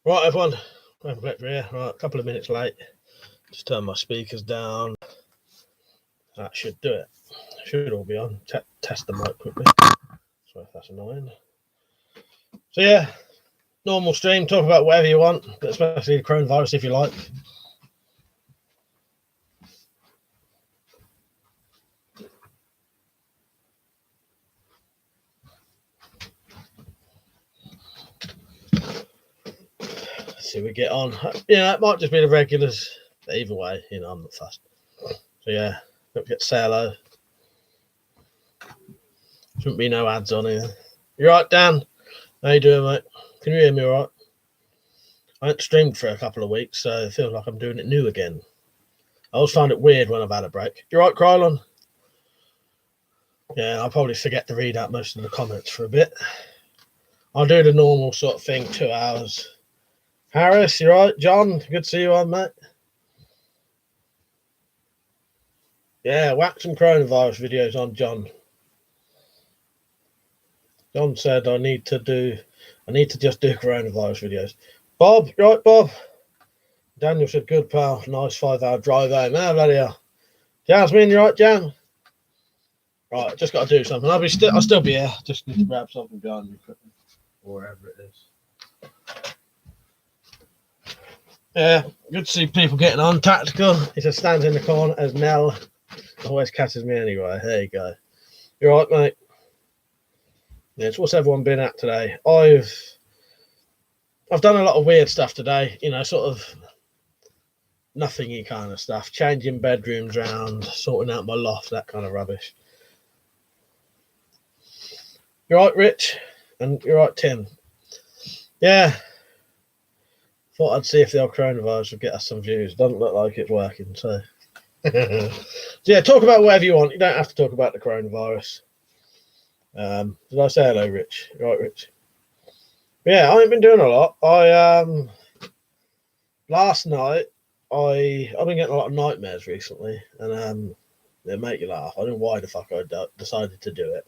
Right, everyone. WeaponCollector here. Right, a couple of minutes late. Just turn my speakers down. That should do it. Should all be on. Test the mic quickly. Sorry if that's annoying. So yeah, normal stream. Talk about whatever you want, but especially the coronavirus if you like. See we get on. Yeah, it might just be the regulars. But either way, you know, I'm not fussed. So yeah, don't forget to say hello. Shouldn't be no ads on here. You right, Dan? How you doing, mate? Can you hear me all right? I haven't streamed for a couple of weeks, so it feels like I'm doing it new again. I always find it weird when I've had a break. You right, Krylon? Yeah, I'll probably forget to read out most of the comments for a bit. I'll do the normal sort of thing, 2 hours. Harris, you right? John, good to see you on, mate. Yeah, whack some coronavirus videos on John. John said I need to just do coronavirus videos. Bob, you right, Bob? Daniel said, good pal, nice 5-hour drive home. Ah, bloody hell. Jasmine, you right, Jan? Right, just got to do something. I'll still be here. Just need to grab something behind me quickly, or wherever it is. Yeah, good to see people getting on. Tactical, he says, stands in the corner as Nell. Always catches me anyway. There you go. You right, mate? Yes. What's everyone been at today? I've done a lot of weird stuff today. You know, sort of nothingy kind of stuff. Changing bedrooms around, sorting out my loft, that kind of rubbish. You right, Rich? And you're right, Tim. Yeah. Thought I'd see if the old coronavirus would get us some views. Doesn't look like it's working, so. So yeah, talk about whatever you want. You don't have to talk about the coronavirus. Did I say hello, Rich? You right, Rich? Yeah, I ain't been doing a lot. Last night I've been getting a lot of nightmares recently, and they make you laugh. I don't know why the fuck I decided to do it.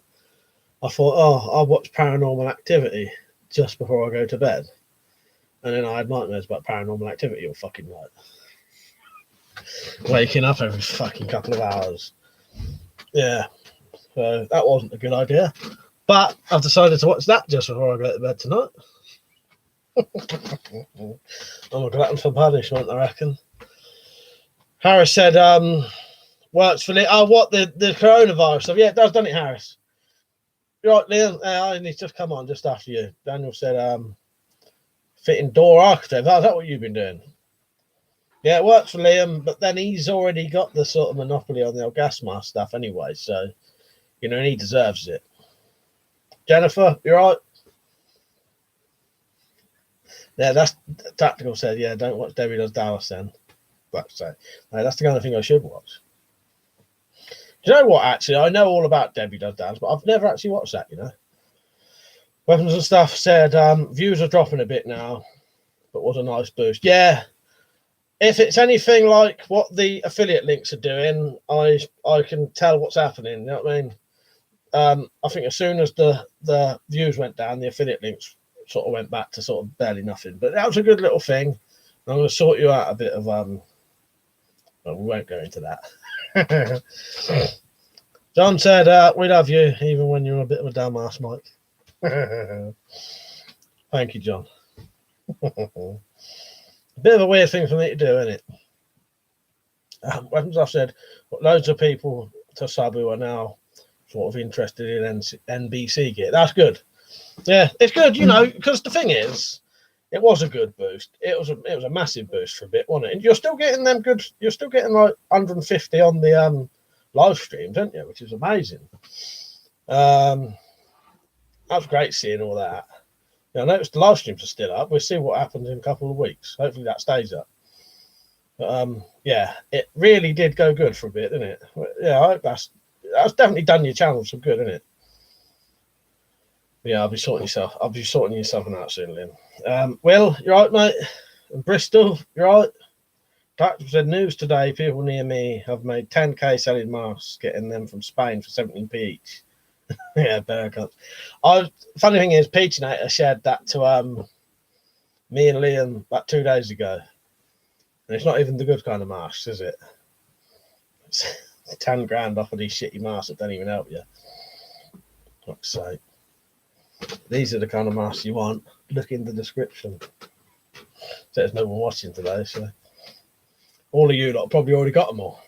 I thought, oh, I'll watch Paranormal Activity just before I go to bed. And then I had nightmares about Paranormal Activity all fucking night. Waking up every fucking couple of hours. Yeah. So that wasn't a good idea. But I've decided to watch that just before I go to bed tonight. I'm a glutton for punishment, I reckon. Harris said, works for the coronavirus stuff. Yeah, it does, doesn't it, Harris? You're right, Liam. He's just come on just after you. Daniel said, fitting door architect. Is that what you've been doing? Yeah, it works for Liam, but then he's already got the sort of monopoly on the old gas mask stuff anyway, so, you know, and he deserves it. Jennifer, you right? Yeah, that's Tactical said, yeah, don't watch Debbie Does Dallas then. But so, no, that's the kind of thing I should watch. Do you know what, actually? I know all about Debbie Does Dallas, but I've never actually watched that, you know. Weapons and Stuff said, views are dropping a bit now, but was a nice boost. Yeah. If it's anything like what the affiliate links are doing, I can tell what's happening. You know what I mean? I think as soon as the views went down, the affiliate links sort of went back to sort of barely nothing. But that was a good little thing. I'm going to sort you out a bit of well, we won't go into that. John said, we love you, even when you're a bit of a dumbass, Mike. Thank you, John. A bit of a weird thing for me to do, isn't it? Weapons, I've said, loads of people to sub who are now sort of interested in NBC gear. That's good. Yeah, it's good, you know, because the thing is, it was a good boost. It was a massive boost for a bit, wasn't it? And you're still getting them good. You're still getting like 150 on the live streams, aren't you? Which is amazing. That was great seeing all that. I noticed the live streams are still up. We'll see what happens in a couple of weeks. Hopefully that stays up. But yeah, it really did go good for a bit, didn't it? Yeah, I hope that's definitely done your channel some good, isn't it? Yeah, I'll be sorting you something out soon, Liam. Will, you right, mate? And Bristol, you right? Doctor said news today. People near me have made 10k selling masks, getting them from Spain for 17p each. Yeah, bear cunts. Funny thing is, Peachinator shared that to me and Liam about 2 days ago. And it's not even the good kind of masks, is it? It's 10 grand off of these shitty masks that don't even help you. Fuck's sake. These are the kind of masks you want. Look in the description. So there's no one watching today, so all of you lot probably already got them all.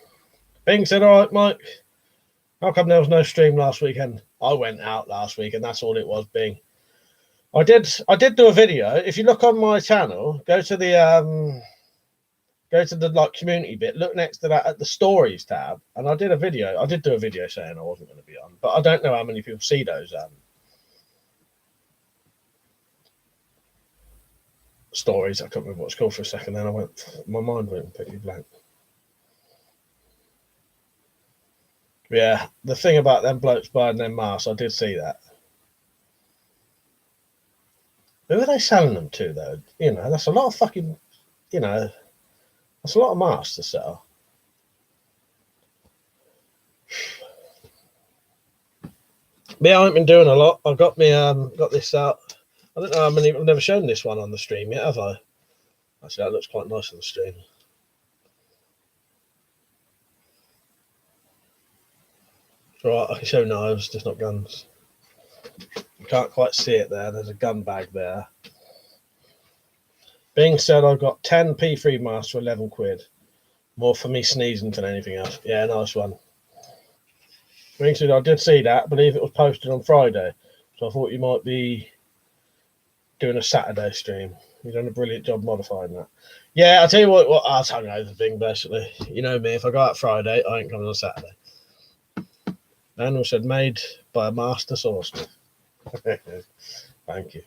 Bing said, all right, Mike, how come there was no stream last weekend? I went out last week and that's all it was, Bing. I did do a video. If you look on my channel, go to the like community bit, look next to that at the stories tab, and I did do a video saying I wasn't going to be on, but I don't know how many people see those stories. I can't remember what it's called for a second, then my mind went completely blank. Yeah, the thing about them blokes buying them masks, I did see that. Who are they selling them to, though? You know, that's a lot of fucking, you know, that's a lot of masks to sell. Yeah, I haven't been doing a lot. I've got me got this out. I don't know how many. I've never shown this one on the stream yet, have I? Actually, that looks quite nice on the stream. Right, I can show knives, just not guns. You can't quite see it there. There's a gun bag there. Being said, I've got 10 P3 masks for 11 quid. More for me sneezing than anything else. Yeah, nice one. Being said, I did see that. I believe it was posted on Friday. So I thought you might be doing a Saturday stream. You've done a brilliant job modifying that. Yeah, I'll tell you what I was hungover thing, basically. You know me, if I go out Friday, I ain't coming on Saturday. Daniel said, made by a master swordsmith. Thank you.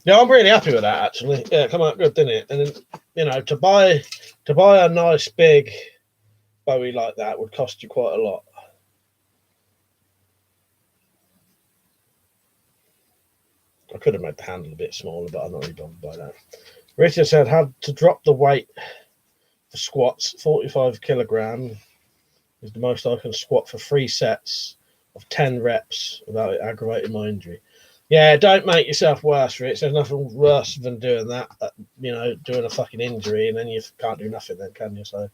Yeah, I'm really happy with that, actually. Yeah, it come out good, didn't it? And then, you know, to buy a nice big bowie like that would cost you quite a lot. I could have made the handle a bit smaller, but I'm not really bothered by that. Richard said, had to drop the weight for squats. 45 kilogram is the most I can squat for 3 sets of 10 reps without it aggravating my injury. Yeah, don't make yourself worse for it. There's nothing worse than doing that, you know, doing a fucking injury, and then you can't do nothing then, can you? So,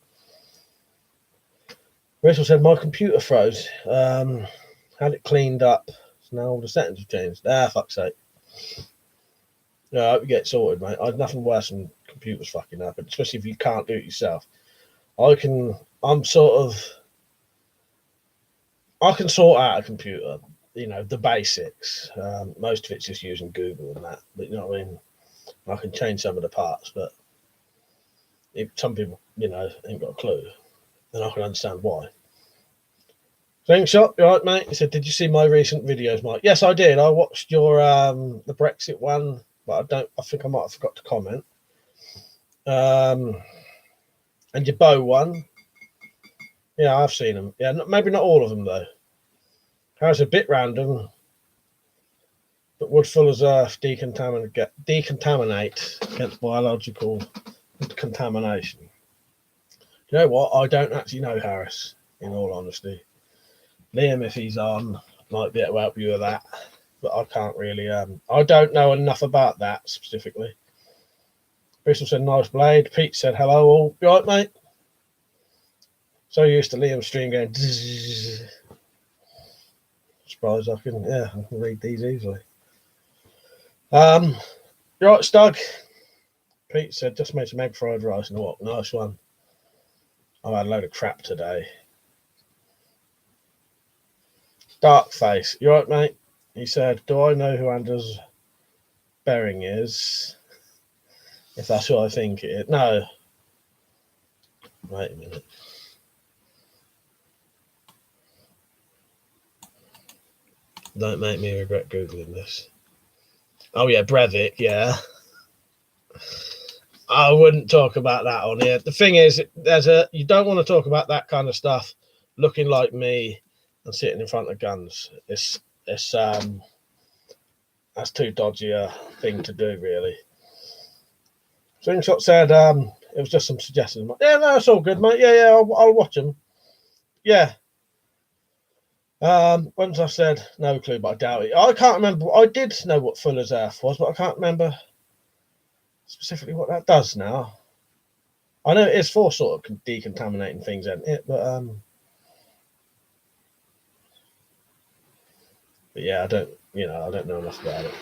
Rachel said, my computer froze. Had it cleaned up. So now all the settings have changed. Fuck's sake. No, I hope you get sorted, mate. I've nothing worse than computers fucking up, especially if you can't do it yourself. I can sort out a computer, you know, the basics. Most of it's just using Google and that, but you know what I mean? I can change some of the parts, but if some people, you know, ain't got a clue, then I can understand why. Slingshot, you right, mate? He said, did you see my recent videos, Mike? Yes, I did. I watched your the Brexit one, but I think I might have forgot to comment. And your bow one. Yeah, I've seen them. Yeah, maybe not all of them, though. It's a bit random, but would full as earth decontaminate against biological contamination. You know what? I don't actually know, Harris, in all honesty. Liam, if he's on, might be able to help you with that, but I can't really. I don't know enough about that specifically. Bristol said, nice blade. Pete said, hello all. You right, mate? So used to Liam's stream going. Surprised I can read these easily. You right, Stug? Pete said, just made some egg fried rice and a wok. Nice one. I've had a load of crap today. Dark face. You right, mate? He said, do I know who Anders Bering is? If that's who I think it is. No. Wait a minute. Don't make me regret Googling this. Oh, yeah, Breivik, yeah. I wouldn't talk about that on here. The thing is, you don't want to talk about that kind of stuff looking like me and sitting in front of guns. It's that's too dodgy a thing to do, really. Slingshot said it was just some suggestions. Yeah, no, it's all good, mate. Yeah, I'll watch them. Yeah. Once I said no clue, but I doubt it. I can't remember. I did know what Fuller's Earth was, but I can't remember specifically what that does now. I know it is for sort of decontaminating things, isn't it? But yeah, I don't know enough about it.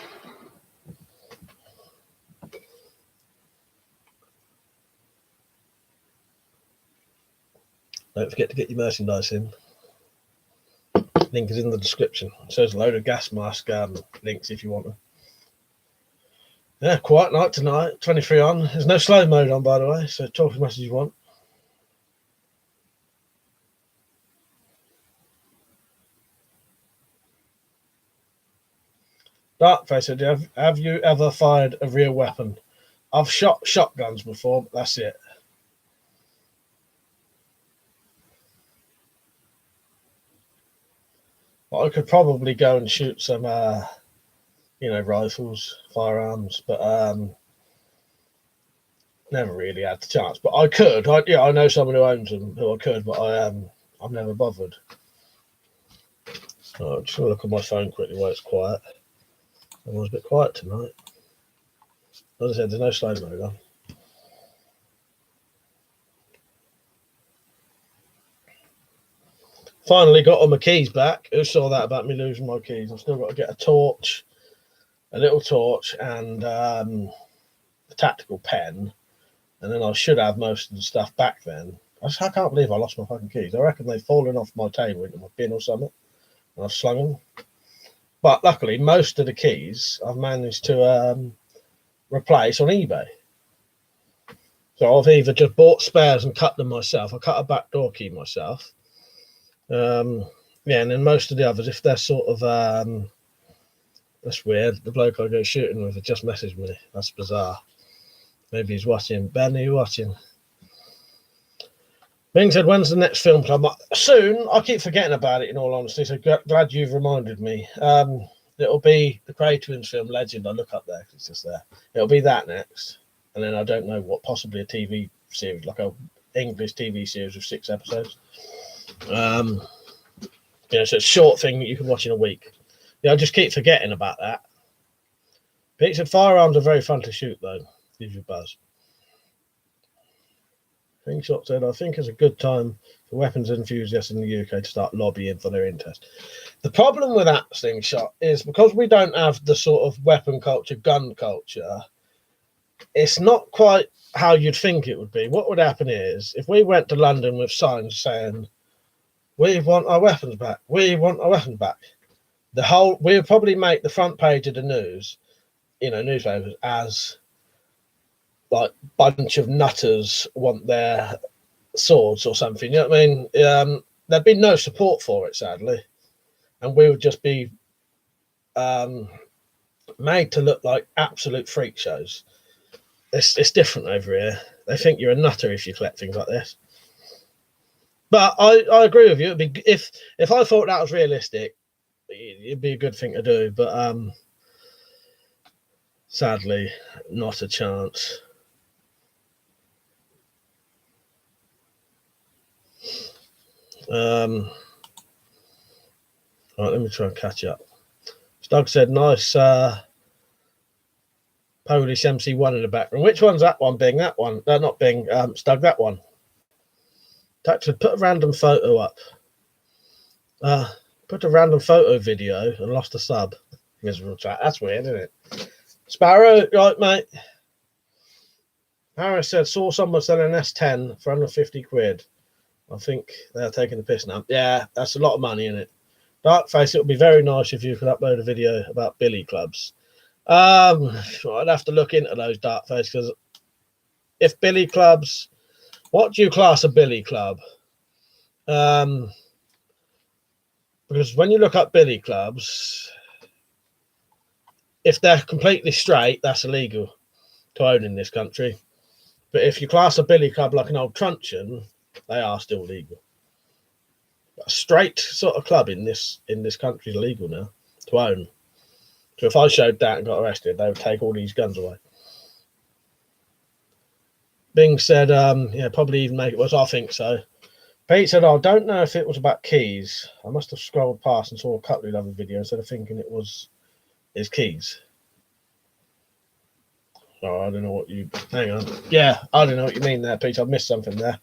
Don't forget to get your merchandise in. Link is in the description. So there's a load of gas mask links if you want them. Yeah, quiet night tonight. 23 on. There's no slow mode on, by the way, so talk as much as you want. Darkface said, have you ever fired a real weapon? I've shot shotguns before, but that's it. Well, I could probably go and shoot some, rifles, firearms, but never really had the chance. But I could. I know someone who owns them who I could, but I've never bothered. So I'm just gonna look at my phone quickly while it's quiet. Everyone's a bit quiet tonight. As I said, there's no slow mode on. Finally got all my keys back. Who saw that about me losing my keys? I've still got to get a torch, a little torch, and a tactical pen, and then I should have most of the stuff back then. I can't believe I lost my fucking keys. I reckon they've fallen off my table into my bin or something, and I've slung them. But luckily, most of the keys I've managed to replace on eBay. So I've either just bought spares and cut them myself. I cut a back door key myself. And then most of the others, if they're sort of that's weird. The bloke I go shooting with just messaged me. That's bizarre. Maybe he's watching. Ben, are you watching? Bing said, when's the next film club? Soon. I keep forgetting about it, in all honesty, so glad you've reminded me. It'll be the Cray Twins film, Legend. I look up there because it's just there. It'll be that next. And then I don't know what, possibly a TV series, like a English TV series of 6 episodes. So it's a short thing that you can watch in a week. I just keep forgetting about that. Pete said, firearms are very fun to shoot, though. Gives you a buzz. Shot said, I think it's a good time for weapons enthusiasts in the UK to start lobbying for their interest. The problem with that Shot is because we don't have the sort of weapon culture, gun culture, it's not quite how you'd think it would be. What would happen is if we went to London with signs saying, we want our weapons back, we want our weapons back, we would probably make the front page of the news, newspapers, as like bunch of nutters want their swords or something. You know what I mean? There'd be no support for it, sadly, and we would just be made to look like absolute freak shows. It's different over here. They think you're a nutter if you collect things like this. But I agree with you. It'd be, if I thought that was realistic, it'd be a good thing to do. But sadly, not a chance. All right, let me try and catch up. Stug said, nice Polish MC1 in the background. Which one's that one, Bing? That one. Not Bing, Stug, that one. Actually, put a random photo up. Put a random photo video and lost a sub. Miserable chat. That's weird, isn't it? Sparrow, right, mate? Harris said, saw someone selling an S10 for 150 quid. I think they're taking the piss now. Yeah, that's a lot of money in it. Darkface, it would be very nice if you could upload a video about billy clubs. I'd have to look into those, Darkface, because if billy clubs, what do you class a billy club? Because when you look up billy clubs, if they're completely straight, that's illegal to own in this country. But if you class a billy club like an old truncheon, they are still legal. A straight sort of club in this country is illegal now to own. So if I showed that and got arrested, they would take all these guns away. Bing said, yeah, probably even make it worse. I think so. Pete said, "I don't know if it was about keys. I must have scrolled past and saw a couple of other videos instead of thinking it was his keys." Oh, I don't know what you... Hang on. Yeah, I don't know what you mean there, Pete. I've missed something there.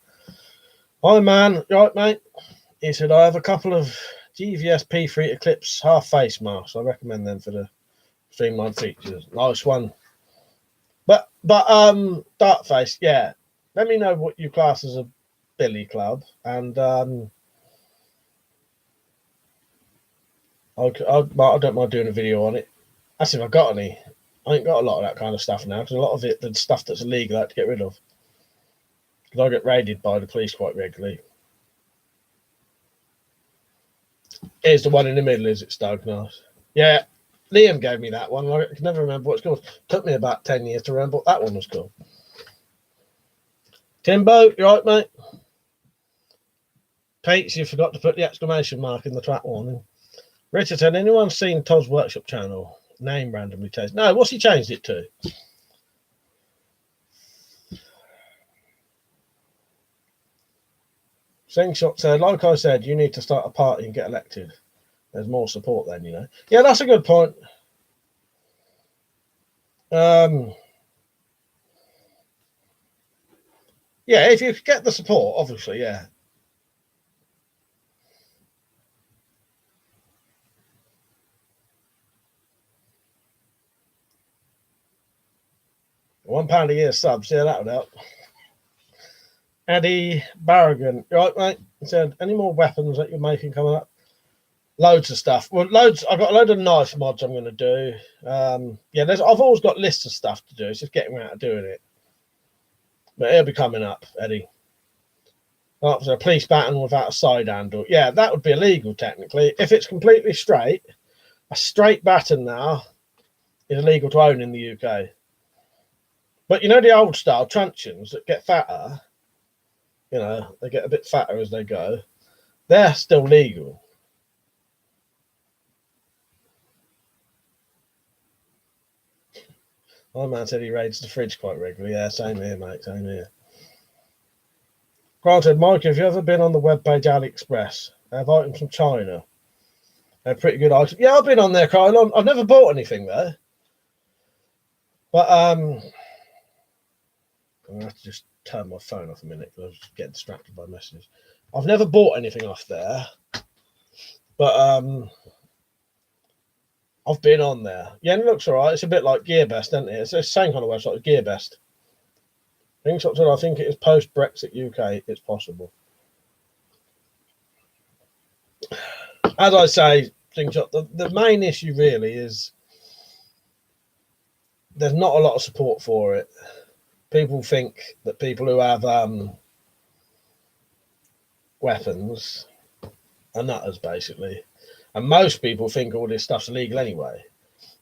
Hi, man. You right, mate? He said, "I have a couple of GVS P3 Eclipse half face masks. I recommend them for the streamlined features." Nice one. But dark face, yeah. Let me know what you class as a billy club, and I don't mind doing a video on it. That's if I've got any. I ain't got a lot of that kind of stuff now, because a lot of it, the stuff that's illegal, I have to get rid of. Because I get raided by the police quite regularly. Here's the one in the middle, is it, Stoke? Nice. Yeah, Liam gave me that one. I can never remember what it's called. Took me about 10 years to remember what that one was called. Timbo, you right, mate? Pete, you forgot to put the exclamation mark in the track warning. Richard said, "Anyone seen Todd's Workshop channel? Name randomly changed." No, what's he changed it to? Slingshot said, "Like I said, you need to start a party and get elected. There's more support then, you know." Yeah, that's a good point. Yeah, if you get the support, obviously, yeah. £1 a year subs, yeah, that would help. Eddie Barragan, right, mate? He said, "Any more weapons that you're making coming up?" Loads of stuff. Well, loads. I've got a load of knife mods I'm going to do. Yeah, I've always got lists of stuff to do. It's just getting around to doing it. But it'll be coming up, Eddie. After a police baton without a side handle. Yeah, that would be illegal technically. If it's completely straight, a straight baton now is illegal to own in the UK. But you know the old style truncheons that get fatter? You know, they get a bit fatter as they go. They're still legal. My man said he raids the fridge quite regularly. Yeah, same here, mate. Same here. Grant said, "Mike, have you ever been on the webpage AliExpress? They have items from China. They're pretty good items." Yeah, I've been on there, Kyle. I've never bought anything though. But I'm gonna have to just turn my phone off a minute because I was getting distracted by messages. I've never bought anything off there, but I've been on there. Yeah, and it looks alright. It's a bit like GearBest, isn't it? It's the same kind of website as GearBest. I think it is post Brexit UK. It's possible. As I say, the main issue really is there's not a lot of support for it. People think that people who have weapons are nutters, basically. And most people think all this stuff's illegal anyway.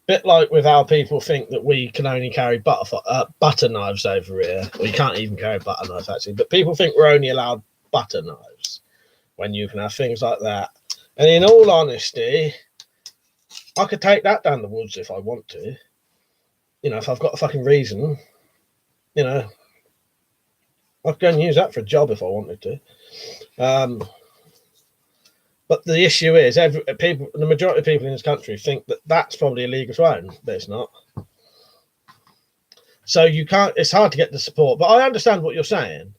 Bit like with how people think that we can only carry butter knives over here. Well, you can't even carry butter knives, actually. But people think we're only allowed butter knives when you can have things like that. And in all honesty, I could take that down the woods if I want to. You know, if I've got a fucking reason, you know, I could go and use that for a job if I wanted to. But the issue is, the majority of people in this country think that that's probably illegal to own, but it's not. So you can't. It's hard to get the support. But I understand what you're saying.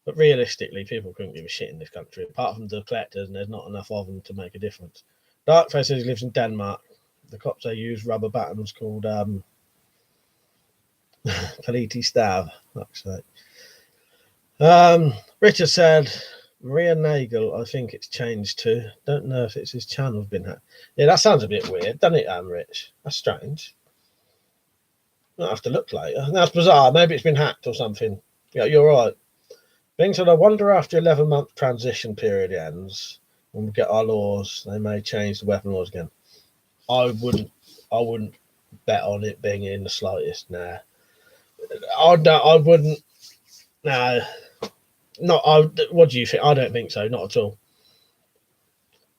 But realistically, people couldn't give a shit in this country, apart from the collectors, and there's not enough of them to make a difference. Darkface says he lives in Denmark. The cops, they use rubber batons called Kaliti Stav. Richard said, "Maria Nagel, I think it's changed to. Don't know if it's his channel's been hacked." Yeah, that sounds a bit weird, doesn't it, Rich? That's strange. I'll have to look later. That's bizarre. Maybe it's been hacked or something. Yeah, you're right. Bing said, "I wonder after 11-month transition period ends, when we get our laws, they may change the weapon laws again." I wouldn't bet on it being in the slightest. Nah. I wouldn't. No. What do you think? I don't think so. Not at all.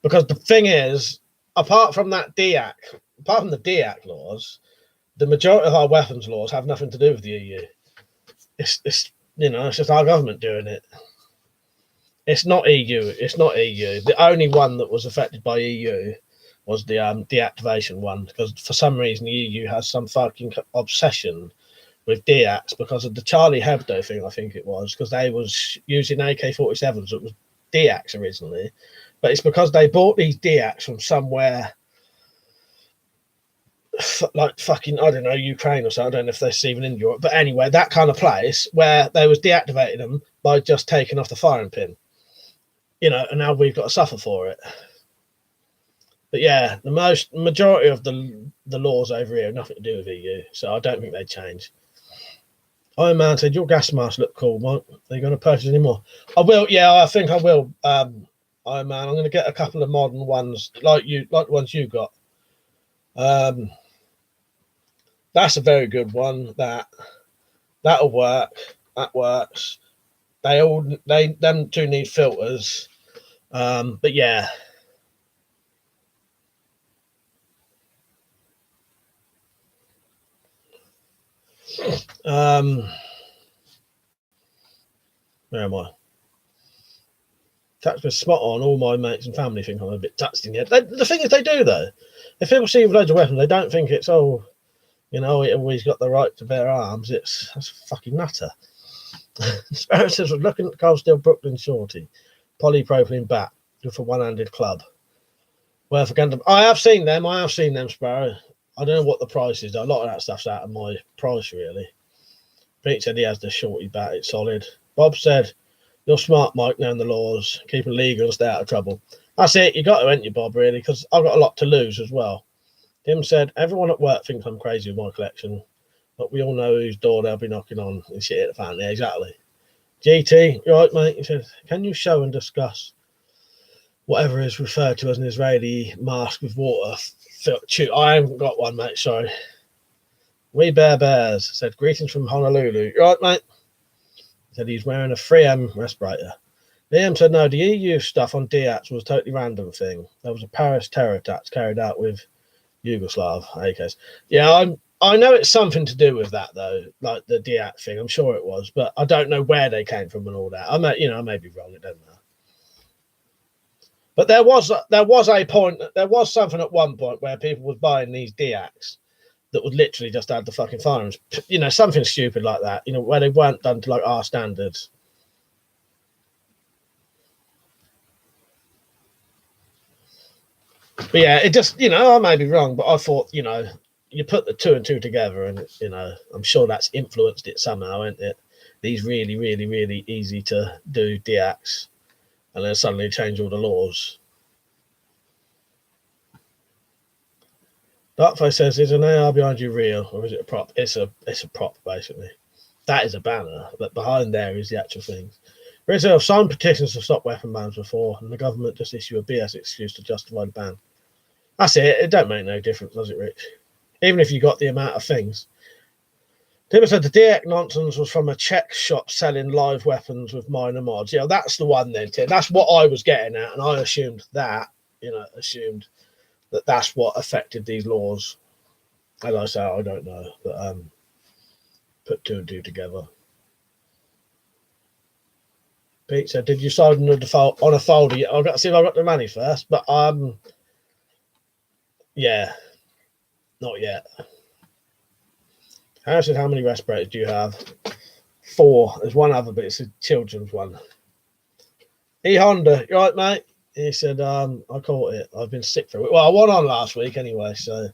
Because the thing is, apart from the DEAC laws, the majority of our weapons laws have nothing to do with the EU. It's just our government doing it. It's not EU. It's not EU. The only one that was affected by EU was the deactivation one, because for some reason the EU has some fucking obsession with deacts because of the Charlie Hebdo thing. I think it was because they was using AK-47s. It was deacts originally, but it's because they bought these deacts from somewhere like fucking, I don't know, Ukraine or so. I don't know if they're even in Europe, but anyway, that kind of place where they was deactivating them by just taking off the firing pin, you know, and now we've got to suffer for it. But yeah, the majority of the laws over here have nothing to do with EU, so I don't think they change. Iron Man said your gas masks look cool. Are you going to purchase any more? I will. Yeah, I think I will. Iron Man, I'm going to get a couple of modern ones like the ones you got. That's a very good one. That'll work. That works. Them two need filters. But yeah. Where am I? Touch was spot on. All my mates and family think I'm a bit touched in the head. The thing is, they do though. If people see you with loads of weapons, they don't think it's you know, it always got the right to bear arms. That's a fucking nutter. Sparrow says, looking at Cold Steel Brooklyn Shorty, polypropylene bat with a one-handed club. Well, I have seen them. Sparrow. I don't know what the price is. A lot of that stuff's out of my price, really. Pete said he has the shorty bat. It's solid. Bob said, you're smart, Mike, knowing the laws. Keep it legal and stay out of trouble. That's it. You got to, ain't you, Bob, really? Because I've got a lot to lose as well. Tim said, everyone at work thinks I'm crazy with my collection, but we all know whose door they'll be knocking on and shit at the fan. Yeah, exactly. GT, you right, mate? He said, can you show and discuss whatever is referred to as an Israeli mask with water? I haven't got one, mate, sorry. We Bear Bears said, greetings from Honolulu. You right, mate? He said he's wearing a 3M respirator. Liam said, no, the EU stuff on DATs was a totally random thing. There was a Paris terror attack carried out with Yugoslav AKs. Yeah, I know it's something to do with that though, like the DAT thing. I'm sure it was, but I don't know where they came from and all that. I may be wrong. It doesn't matter. But there was a point. There was something at one point where people was buying these DACs that would literally just add the fucking firearms. You know, something stupid like that. You know, where they weren't done to like our standards. But yeah, it just, you know, I may be wrong, but I thought, you know, you put the two and two together and, you know, I'm sure that's influenced it somehow, isn't it? These really, really, really easy to do DACs and then suddenly change all the laws. Darkface says, is an AR behind you real or is it a prop? It's a prop, basically. That is a banner, but behind there is the actual thing. Rizzo have signed petitions to stop weapon bans before, and the government just issue a BS excuse to justify the ban. That's it. It don't make no difference, does it, Rich? Even if you got the amount of things. Timber said the DX nonsense was from a Czech shop selling live weapons with minor mods. Yeah, that's the one then, Tim. That's what I was getting at, and I assumed that, that that's what affected these laws. As I say, I don't know, but put two and two together. Pete said, did you sign on a folder? I've got to see if I got the money first, but yeah, not yet. Harry said, how many respirators do you have? 4. There's one other, but it's a children's one. Honda, you right, mate? He said, I caught it. I've been sick for a week. Well, I won on last week anyway, so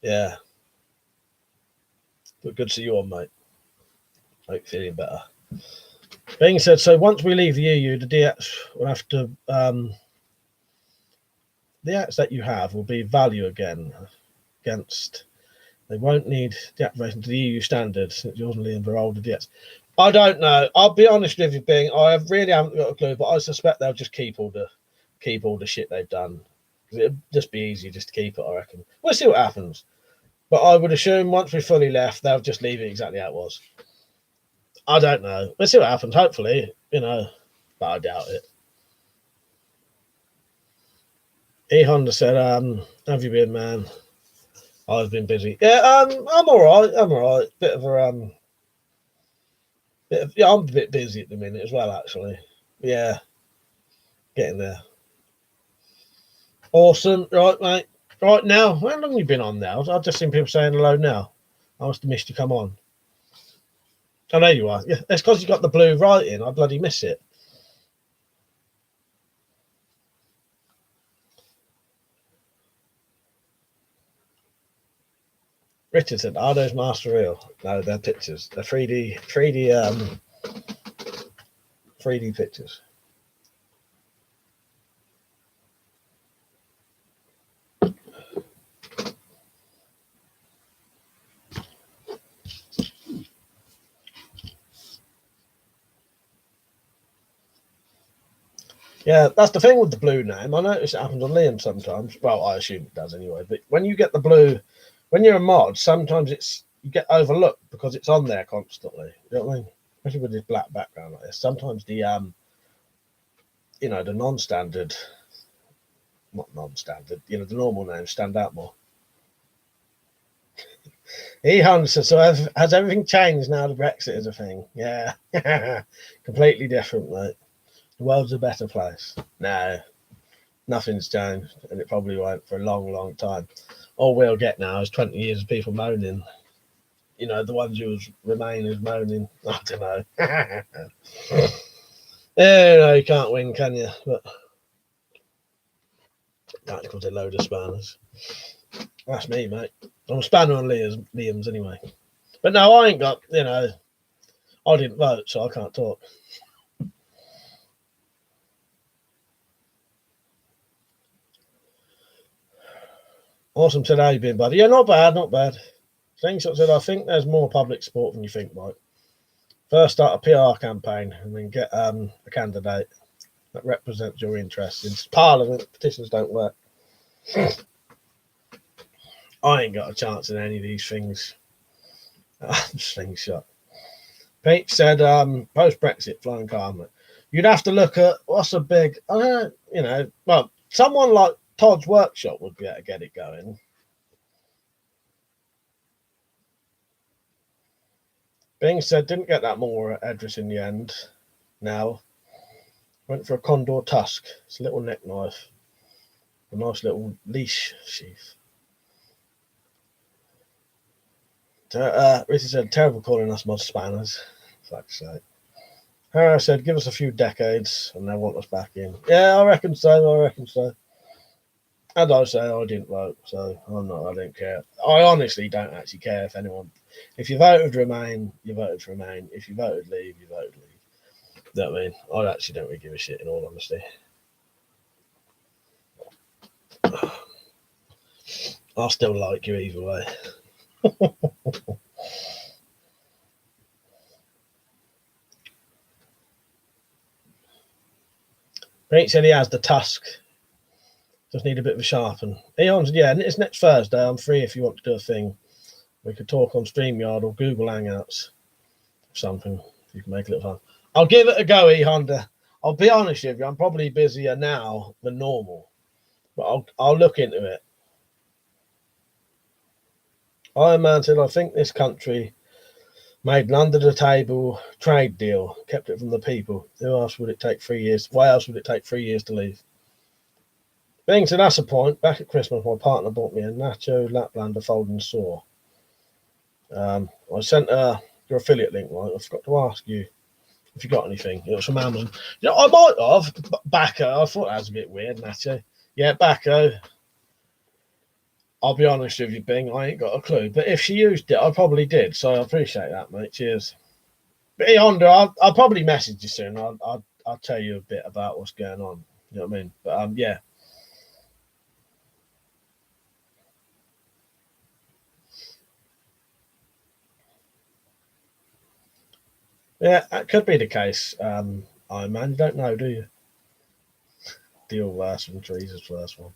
yeah. But good to see you on, mate. Hope you're feeling better. Bing said, so once we leave the EU, the DX will have to the acts that you have will be value again against. They won't need deactivation to the EU standard since yours and Liam are older DX. I don't know. I'll be honest with you, Bing. I really haven't got a clue, but I suspect they'll just keep all the shit they've done. It'd just be easy just to keep it, I reckon. We'll see what happens. But I would assume once we fully left, they'll just leave it exactly how it was. I don't know. We'll see what happens. Hopefully, but I doubt it. Honda said, have you been, man? I've been busy. Yeah, I'm all right. I'm a bit busy at the minute as well, actually. Yeah. Getting there. Awesome. Right, mate. Right now, how long have you been on now? I've just seen people saying hello now. I must have missed you come on. Oh, there you are. Yeah, that's because you got the blue writing. I bloody miss it. Richard said, "Are those master real?" No, they're pictures. They're 3D pictures. Yeah, that's the thing with the blue name. I notice it happens on Liam sometimes. Well, I assume it does anyway. But when you get the blue, when you're a mod, sometimes you get overlooked because it's on there constantly. You know what I mean? Especially with this black background like this. Sometimes the the non-standard, not non-standard, the normal names stand out more. Says, so has everything changed now that Brexit is a thing? Yeah, completely different, mate. The world's a better place. No, nothing's changed, and it probably won't for a long, long time. All we'll get now is 20 years of people moaning. The ones who remain as moaning. I don't know. Yeah, you can't win, can you? But that's because they're a load of spanners. That's me, mate. I'm a spanner on Liam's anyway. But no, I ain't got, I didn't vote, so I can't talk. Awesome said, how you been, buddy? Yeah, not bad, not bad. Slingshot said, I think there's more public support than you think, Mike. First, start a PR campaign and then get a candidate that represents your interests. In Parliament, petitions don't work. I ain't got a chance in any of these things. Slingshot. Pete said, post-Brexit, flying calmly. You'd have to look at what's a big, well, someone like Todd's Workshop would be able to get it going. Being said, didn't get that more address in the end. Now, went for a condor tusk. It's a little neck knife. A nice little leash sheath. Richard said, terrible calling us mod spanners. Fuck's sake. Harrow said, give us a few decades and they want us back in. Yeah, I reckon so. As I say, I didn't vote, so I don't care. I honestly don't actually care if you voted Remain, you voted for Remain. If you voted Leave, you voted Leave. You know what I mean? I actually don't really give a shit, in all honesty. I still like you either way. Pete said he has the tusk. Just need a bit of a sharpen. Eon said, yeah, it's next Thursday. I'm free if you want to do a thing. We could talk on StreamYard or Google Hangouts. Something. You can make a little fun. I'll give it a go, E-Honda. I'll be honest with you, I'm probably busier now than normal. But I'll look into it. Iron Man said, I think this country made an under-the-table trade deal, kept it from the people. Who else would it take 3 years? Why else would it take 3 years to leave? Being said, that's a point. Back at Christmas, my partner bought me a Nacho Laplander folding saw. I sent her your affiliate link, right? I forgot to ask you if you got anything. It was from Amazon. I might have. Bacco. I thought that was a bit weird, Nacho. Yeah, Bacco. I'll be honest with you, Bing. I ain't got a clue. But if she used it, I probably did. So I appreciate that, mate. Cheers. But hey, Honda, I'll probably message you soon. I'll tell you a bit about what's going on. You know what I mean? But yeah. Yeah, that could be the case. Iron Man, you don't know, do you? Deal last from Teresa's first one.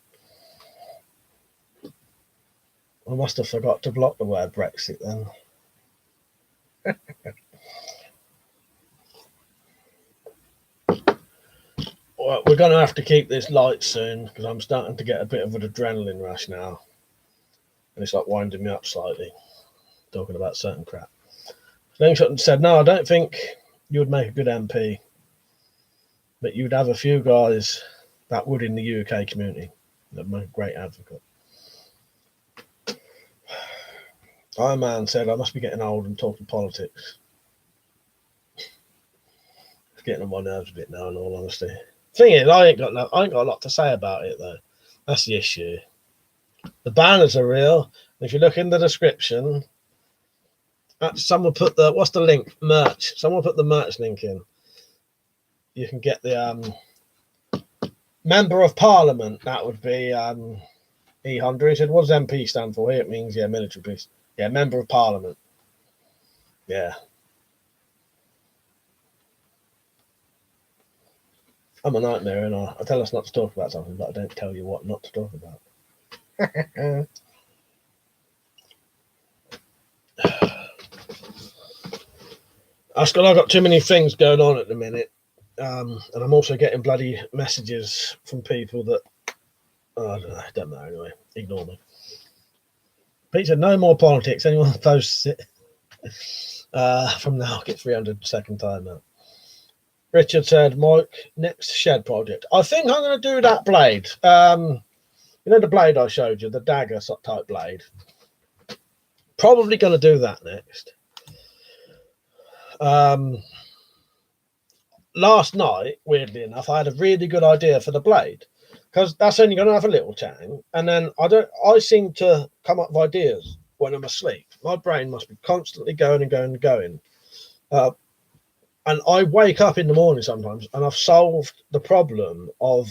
I must have forgot to block the word Brexit then. Well, we're going to have to keep this light soon because I'm starting to get a bit of an adrenaline rush now. And it's like winding me up slightly, talking about certain crap. Slingshot said, no, I don't think you would make a good MP. but you'd have a few guys that would in the UK community. I'm a great advocate. Iron Man said, I must be getting old and talking politics. It's getting on my nerves a bit now, in all honesty. Thing is, I ain't got a lot to say about it though. That's the issue. The banners are real. If you look in the description, someone put the what's the link? Merch. Someone put the merch link in. You can get the Member of Parliament. That would be E100. He said, what does MP stand for? Here it means military police. Yeah, Member of Parliament. Yeah. I'm a nightmare, and I tell us not to talk about something, but I don't tell you what not to talk about. I've got too many things going on at the minute, and I'm also getting bloody messages from people that I don't know. Don't know anyway. Ignore me. Pete said, "No more politics. Anyone posts it from now, get 300 second time out." Richard said, "Mike, next shed project. I think I'm going to do that blade. You know the blade I showed you, the dagger type blade. Probably going to do that next." Last night, weirdly enough, I had a really good idea for the blade, because that's only going to have a little tang, and then I seem to come up with ideas when I'm asleep. My brain must be constantly going and going and going, and I wake up in the morning sometimes and I've solved the problem of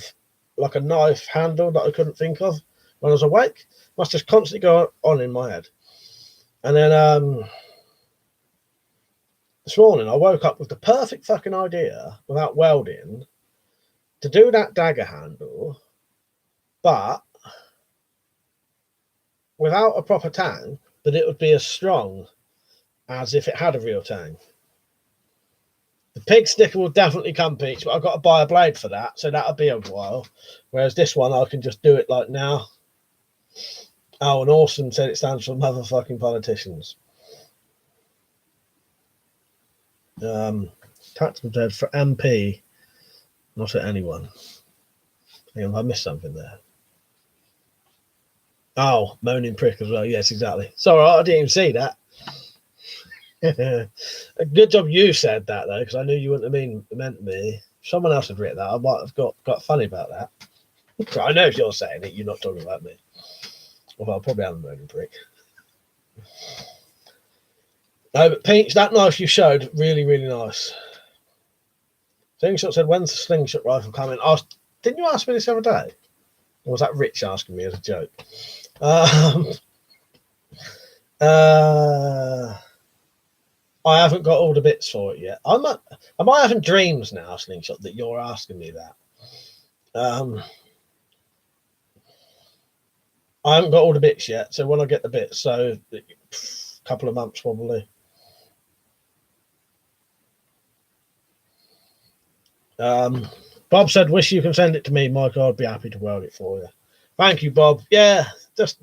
like a knife handle that I couldn't think of when I was awake. Must just constantly go on in my head. And then this morning I woke up with the perfect fucking idea without welding to do that dagger handle, but without a proper tang, but it would be as strong as if it had a real tang. The pig sticker will definitely come, Peach, but I've got to buy a blade for that, so that'll be a while. Whereas this one, I can just do it like now. Oh, and Awesome said it stands for motherfucking politicians. Tactical said for MP, not at anyone. Hang on, I missed something there. Oh, moaning prick as well. Yes, exactly. Sorry, I didn't even see that. A good job you said that though, because I knew you wouldn't have meant me. If someone else had written that, I might have got funny about that. I know if you're saying it, you're not talking about me. Well, I probably am a moaning prick. No, but Peach, that knife you showed, really, really nice. Slingshot said, "When's the slingshot rifle coming?" Didn't you ask me this the other day? Or was that Rich asking me as a joke? I haven't got all the bits for it yet. Am I having dreams now, Slingshot, that you're asking me that? I haven't got all the bits yet, so when I get the bits, so a couple of months probably. Bob said, "Wish you can send it to me, Mike. I'd be happy to weld it for you." Thank you, Bob. Yeah, just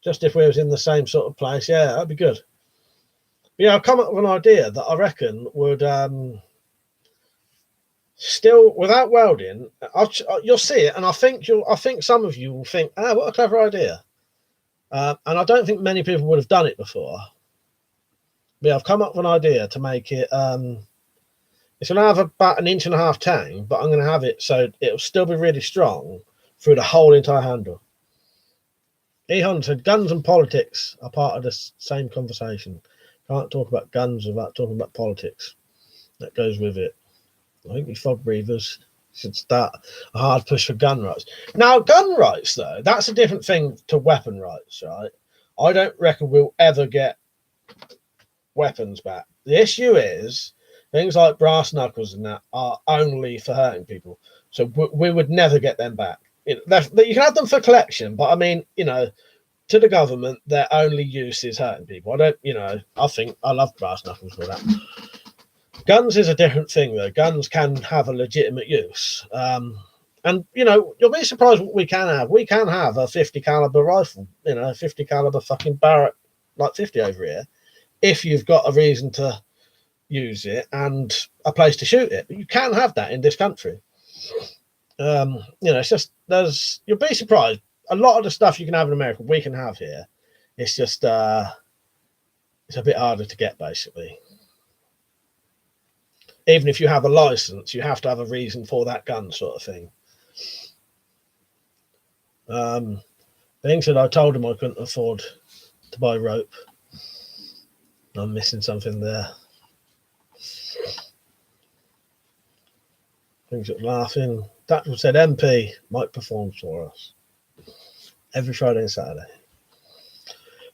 just if we was in the same sort of place, yeah, that'd be good. Yeah, I've come up with an idea that I reckon would still, without welding, you'll see it, and I think some of you will think, what a clever idea. And I don't think many people would have done it before. But yeah, I've come up with an idea to make it. It's going to have about 1.5 inch tang, but I'm going to have it so it'll still be really strong through the whole entire handle. Ehon said, "Guns and politics are part of the same conversation. Can't talk about guns without talking about politics. That goes with it. I think these fog breathers should start a hard push for gun rights." Now, gun rights, though, that's a different thing to weapon rights, right? I don't reckon we'll ever get weapons back. The issue is things like brass knuckles and that are only for hurting people. So we would never get them back. You can have them for collection, but I mean, to the government, their only use is hurting people. I think I love brass knuckles for that. Guns is a different thing, though. Guns can have a legitimate use. And, you'll be surprised what we can have. We can have a 50 caliber rifle, 50 caliber fucking Barrett, like 50 over here, if you've got a reason to, use it and a place to shoot it. But you can have that in this country. It's just you'll be surprised. A lot of the stuff you can have in America, we can have here. It's just it's a bit harder to get, basically. Even if you have a license, you have to have a reason for that gun, sort of thing. Being said, I told him I couldn't afford to buy rope. I'm missing something there. Things are laughing. That said, MP Mike performs for us every Friday and Saturday.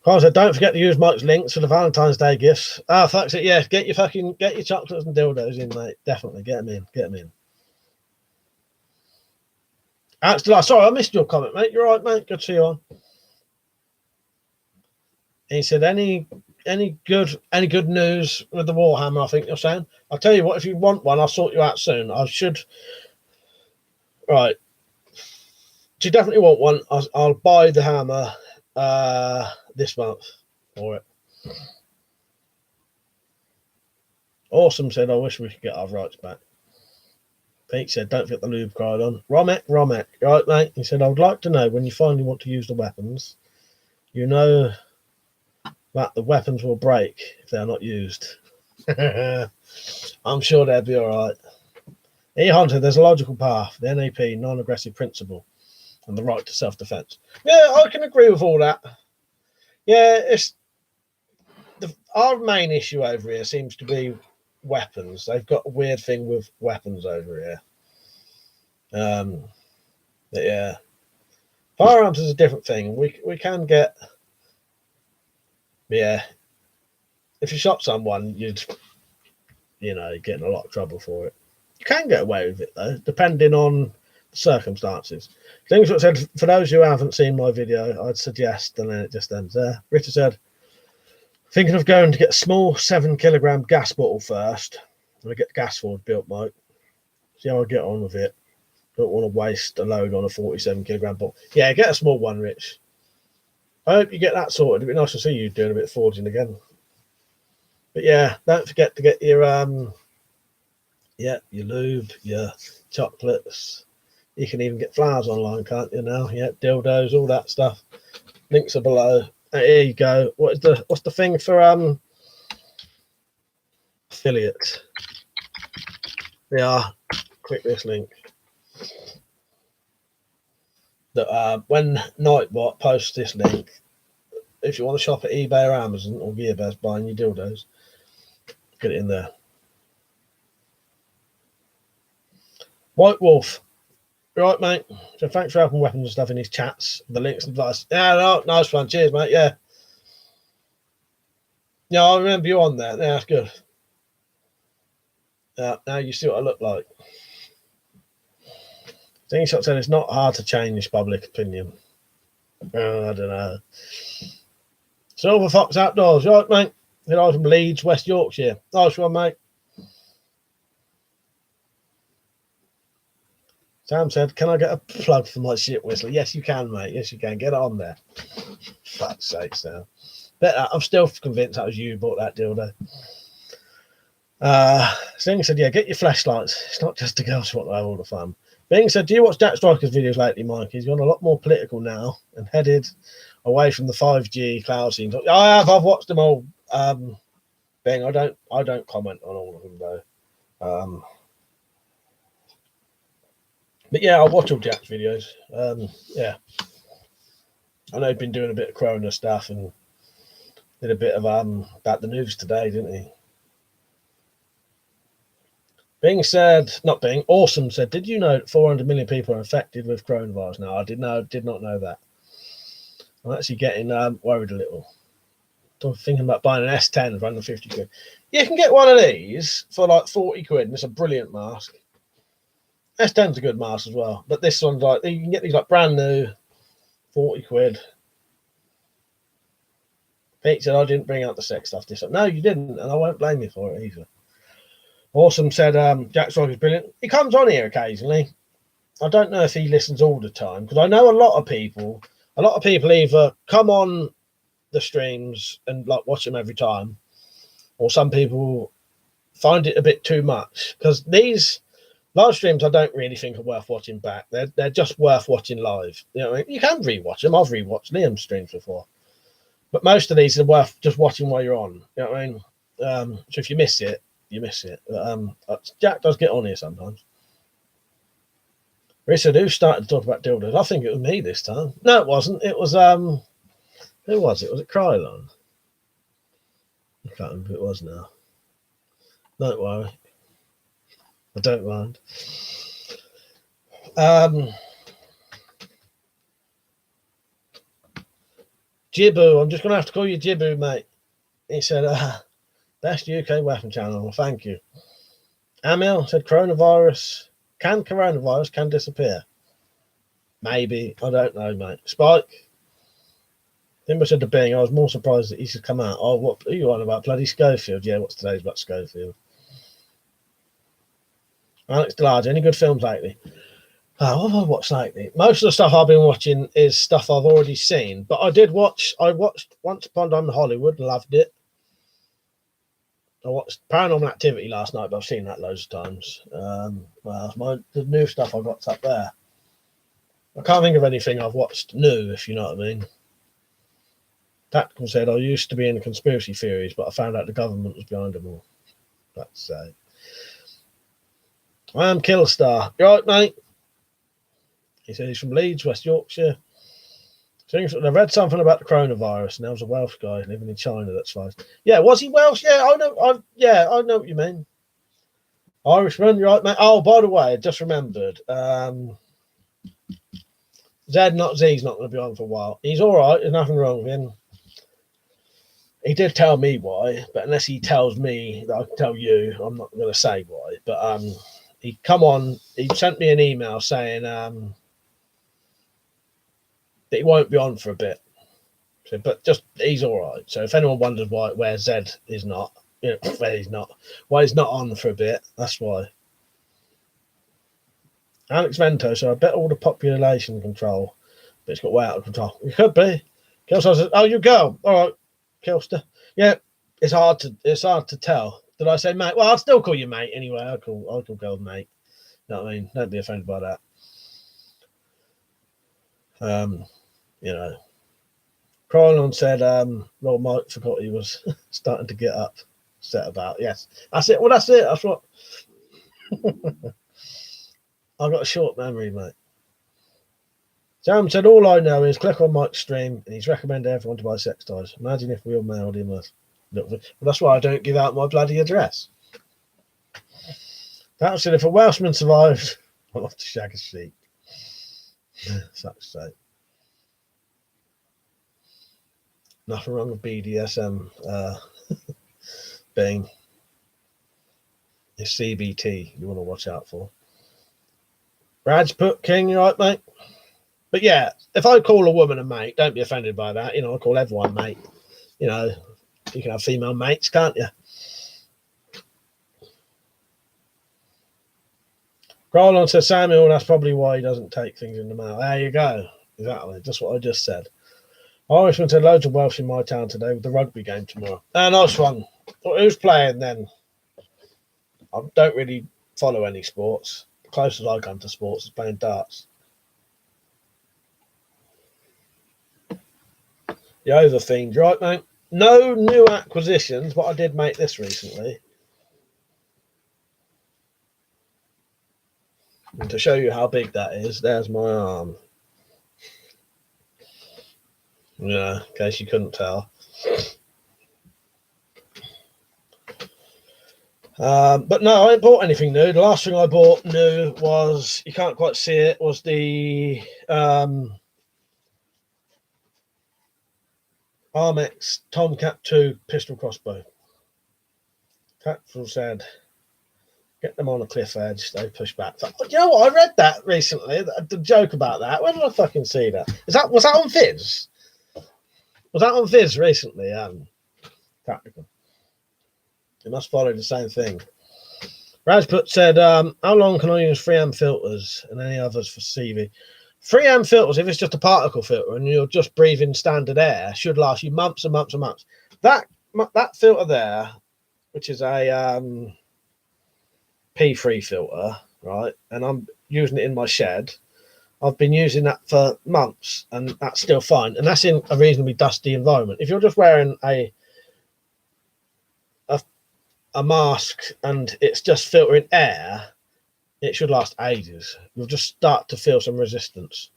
Carl said, don't forget to use Mike's links for the Valentine's Day gifts. Ah, fuck it, yeah. Get your chocolates and dildos in, mate. Definitely get them in. Actually, sorry, I missed your comment, mate. You're right, mate. Good to see you on. He said, any good news with the Warhammer? I think you're saying. I'll tell you what. If you want one, I'll sort you out soon. I should. Right. Do you definitely want one? I'll buy the hammer this month for it. Awesome said, I wish we could get our rights back. Pete said, don't forget the lube cried on. Romek, right, mate? He said, I would like to know when you finally want to use the weapons, you know that the weapons will break if they're not used. I'm sure they'll be all right. E. Hunter, there's a logical path, the NAP, non-aggressive principle, and the right to self-defense. Yeah, I can agree with all that. Yeah, it's our main issue over here seems to be weapons. They've got a weird thing with weapons over here. But yeah, firearms is a different thing. We can get, yeah. If you shot someone, you'd get in a lot of trouble for it. You can get away with it though, depending on the circumstances. Things that said, for those who haven't seen my video, I'd suggest, and then it just ends there. Richard said, thinking of going to get a small 7-kilogram gas bottle first. I'm going to get the gas forward built, Mike. See how I get on with it. Don't want to waste a load on a 47-kilogram bottle. Yeah, get a small one, Rich. I hope you get that sorted. It'd be nice to see you doing a bit of forging again. But yeah, don't forget to get your your lube, your chocolates. You can even get flowers online, can't you now? Yeah, dildos, all that stuff. Links are below. Here you go. What's the thing for affiliate? Yeah, click this link. That when Nightbot posts this link, if you want to shop at eBay or Amazon or Gearbest buying your dildos, get it in there. White Wolf, right, mate? So thanks for helping weapons and stuff in his chats. The links and advice. Yeah, no, nice one. Cheers, mate. Yeah. Yeah, I remember you on there. Yeah, that's good. Now you see what I look like. Shot said it's not hard to change public opinion. I don't know. Silver Fox Outdoors, right, mate? I'm from Leeds, West Yorkshire. Nice one, mate. Sam said, can I get a plug for my shit whistler? Yes, you can, mate. Yes, you can. Get it on there. Fuck's sake, Sam. But I'm still convinced that was you who bought that dildo. Sting said, yeah, get your flashlights. It's not just the girls who want to have all the fun. Bing said, do you watch Jack Striker's videos lately, Mike? He's gone a lot more political now and headed away from the 5G cloud scene. I have. I've watched them all. Bing, I don't comment on all of them, though. But yeah, I'll watch all Jack's videos. Yeah. I know he's been doing a bit of Corona stuff and did a bit of about the news today, didn't he? Bing said, not Bing, Awesome said, did you know 400 million people are infected with coronavirus now? I did not know that. I'm actually getting worried a little. I'm thinking about buying an S10 for under 50 quid. You can get one of these for like 40 quid and it's a brilliant mask. S10's a good mask as well, but this one's like, you can get these like brand new, 40 quid. Pete said, I didn't bring out the sex stuff this time. No, you didn't, and I won't blame you for it either. Awesome said, Jack Striker's brilliant. He comes on here occasionally. I don't know if he listens all the time, because I know a lot of people either come on the streams and like watch them every time, or some people find it a bit too much, because these live streams I don't really think are worth watching back. They're just worth watching live. You know, you can rewatch them. I've rewatched Liam's streams before, but most of these are worth just watching while you're on. You know what I mean? So if you miss it, you miss it. But, Jack does get on here sometimes. Risa, who started to talk about dildos? I think it was me this time. No, it wasn't. It was who was it? Was it Krylon? I can't remember who it was now. Don't worry. I don't mind. Jibbu, I'm just going to have to call you Jibbu, mate. He said, best UK weapon channel. Well, thank you. Amil said, coronavirus can disappear? Maybe. I don't know, mate. Spike. Timber said to Bing, I was more surprised that he should come out. Oh, what are you on about? Bloody Schofield. Yeah, what's today's about Schofield? Alex DeLarge, any good films lately? What have I watched lately? Most of the stuff I've been watching is stuff I've already seen. But I watched Once Upon a Time in Hollywood, loved it. I watched Paranormal Activity last night, but I've seen that loads of times. The new stuff I got up there. I can't think of anything I've watched new, if you know what I mean. Tactical said, I used to be into conspiracy theories, but I found out the government was behind them all. That's say. I am Killstar. You right, mate? He said he's from Leeds, West Yorkshire. I read something about the coronavirus, and there was a Welsh guy living in China that's fine. Yeah, was he Welsh? Yeah, I know. I know what you mean. Irishman, you're right, mate. Oh, by the way, I just remembered. Z's not going to be on for a while. He's all right. There's nothing wrong with him. He did tell me why, but unless he tells me that I can tell you, I'm not going to say why. But he come on. He sent me an email saying that he won't be on for a bit. So, but just he's all right. So if anyone wonders where Z is not, why he's not on for a bit, that's why. Alex Vento, so I bet all the population control, but it's got way out of control. It could be. Kelstar says, "Oh, you go. All right, Kelstar. Yeah, it's hard to tell. Did I say mate? Well, I'll still call you mate anyway. I'll call girl mate. You know what I mean? Don't be offended by that. Crylon said, Lord Mike forgot he was starting to get upset about. Yes, that's it. Well, that's it. That's what. I've got a short memory, mate. Sam said, all I know is click on Mike's stream and he's recommended everyone to buy sex toys. Imagine if we all mailed him a little bit. Well, that's why I don't give out my bloody address. That said, if a Welshman survives, I'll have to shag a sheep. Such sake. Nothing wrong with BDSM being it's CBT you want to watch out for. Rajput King, you right, mate? But yeah, if I call a woman a mate, don't be offended by that. You know, I call everyone mate. You know, you can have female mates, can't you? Grolon says, Samuel, that's probably why he doesn't take things in the mail. There you go. Exactly. Just what I just said. Irishman said loads of Welsh in my town today with the rugby game tomorrow. Nice one. Who's playing then? I don't really follow any sports. The closest I come to sports is playing darts. The over fiend, right, mate? No new acquisitions, but I did make this recently. And to show you how big that is, there's my arm. Yeah, in case you couldn't tell. But no, I ain't bought anything new. The last thing I bought new was, you can't quite see it, was the Armex Tomcat 2 pistol crossbow. Tactful said, get them on a cliff edge, they push back. You know what? I read that recently, the joke about that. Where did I fucking see that? Was that on Fizz? Was that on Fizz recently? Tactical. You must follow the same thing. Rajput said, how long can I use 3M filters and any others for CV? 3M filters, if it's just a particle filter and you're just breathing standard air, should last you months and months and months. That filter there, which is a P3 filter, right? And I'm using it in my shed. I've been using that for months, and that's still fine. And that's in a reasonably dusty environment. If you're just wearing a mask and it's just filtering air, it should last ages. You'll just start to feel some resistance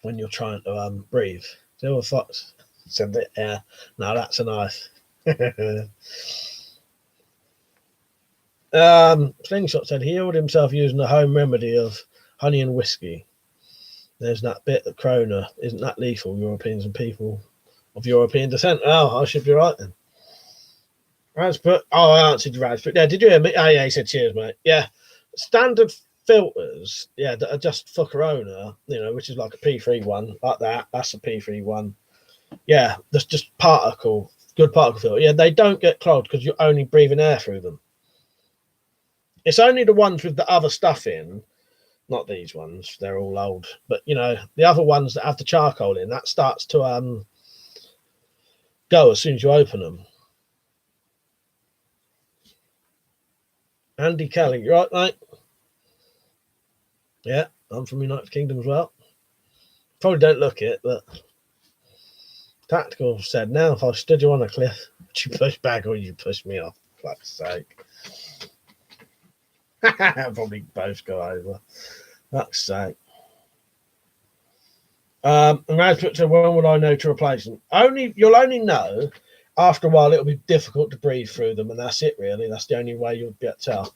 when you're trying to breathe. Silver Fox said that, yeah. No, that's a knife. Slingshot said he healed himself using a home remedy of honey and whiskey. There's that bit of Corona. Isn't that lethal? Europeans and people of European descent. Oh, I should be right then. Raspberry. Oh, I answered Raspberry. Yeah, did you hear me? Oh, yeah, he said cheers, mate. Yeah, standard filters, yeah, that are just for Corona, which is like a P3 one, like that. That's a P3 one. Yeah, that's just good particle filter. Yeah, they don't get clogged because you're only breathing air through them. It's only the ones with the other stuff in, not these ones. They're all old, but the other ones that have the charcoal in, that starts to go as soon as you open them. Andy Kelly, you right, mate? Yeah, I'm from United Kingdom as well. Probably don't look it, but Tactical said, now if I stood you on a cliff, would you push back or would you push me off? For fuck's sake. Probably both go over. Fuck's sake. And Raspberry said, when would I know to replace them? You'll only know after a while. It'll be difficult to breathe through them, and that's it, really. That's the only way you'll be able to tell.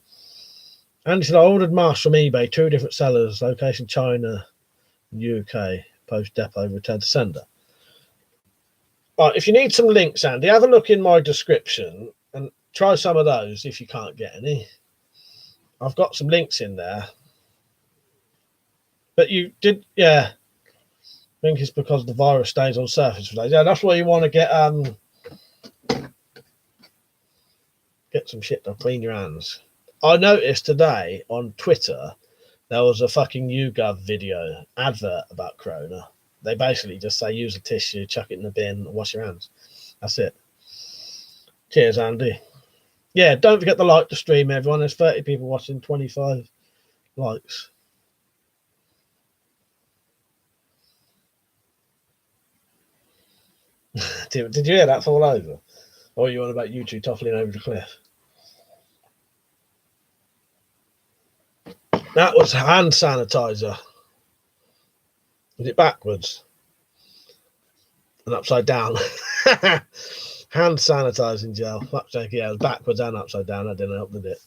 And he said, I ordered masks from eBay, 2 different sellers, location China, UK, post depot, return to sender. Right, if you need some links, Andy, have a look in my description and try some of those if you can't get any. I've got some links in there. But you did, yeah. I think it's because the virus stays on surface for days. Yeah, that's why you want to get some shit to clean your hands. I noticed today on Twitter there was a fucking YouGov video advert about Corona. They basically just say use a tissue, chuck it in the bin, and wash your hands. That's it. Cheers, Andy. Yeah, don't forget to like the stream, everyone. There's 30 people watching, 25 likes. Did you hear that fall over? Or are you on about YouTube toppling over the cliff? That was hand sanitizer. Was it backwards? And upside down? Hand sanitizing gel. Fuck's sake, yeah, it was backwards and upside down. That didn't help, did it?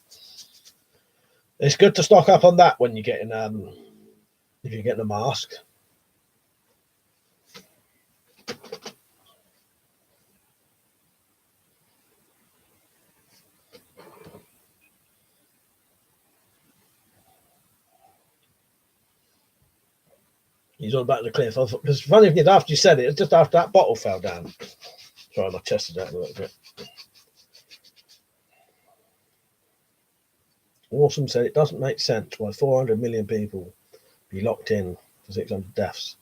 It's good to stock up on that when you're getting if you're getting a mask. He's on back to the cliff. It's funny if after you said it, it's just after that bottle fell down. Sorry, my chest is out a little bit. Awesome said it doesn't make sense why 400 million people be locked in for 600 deaths.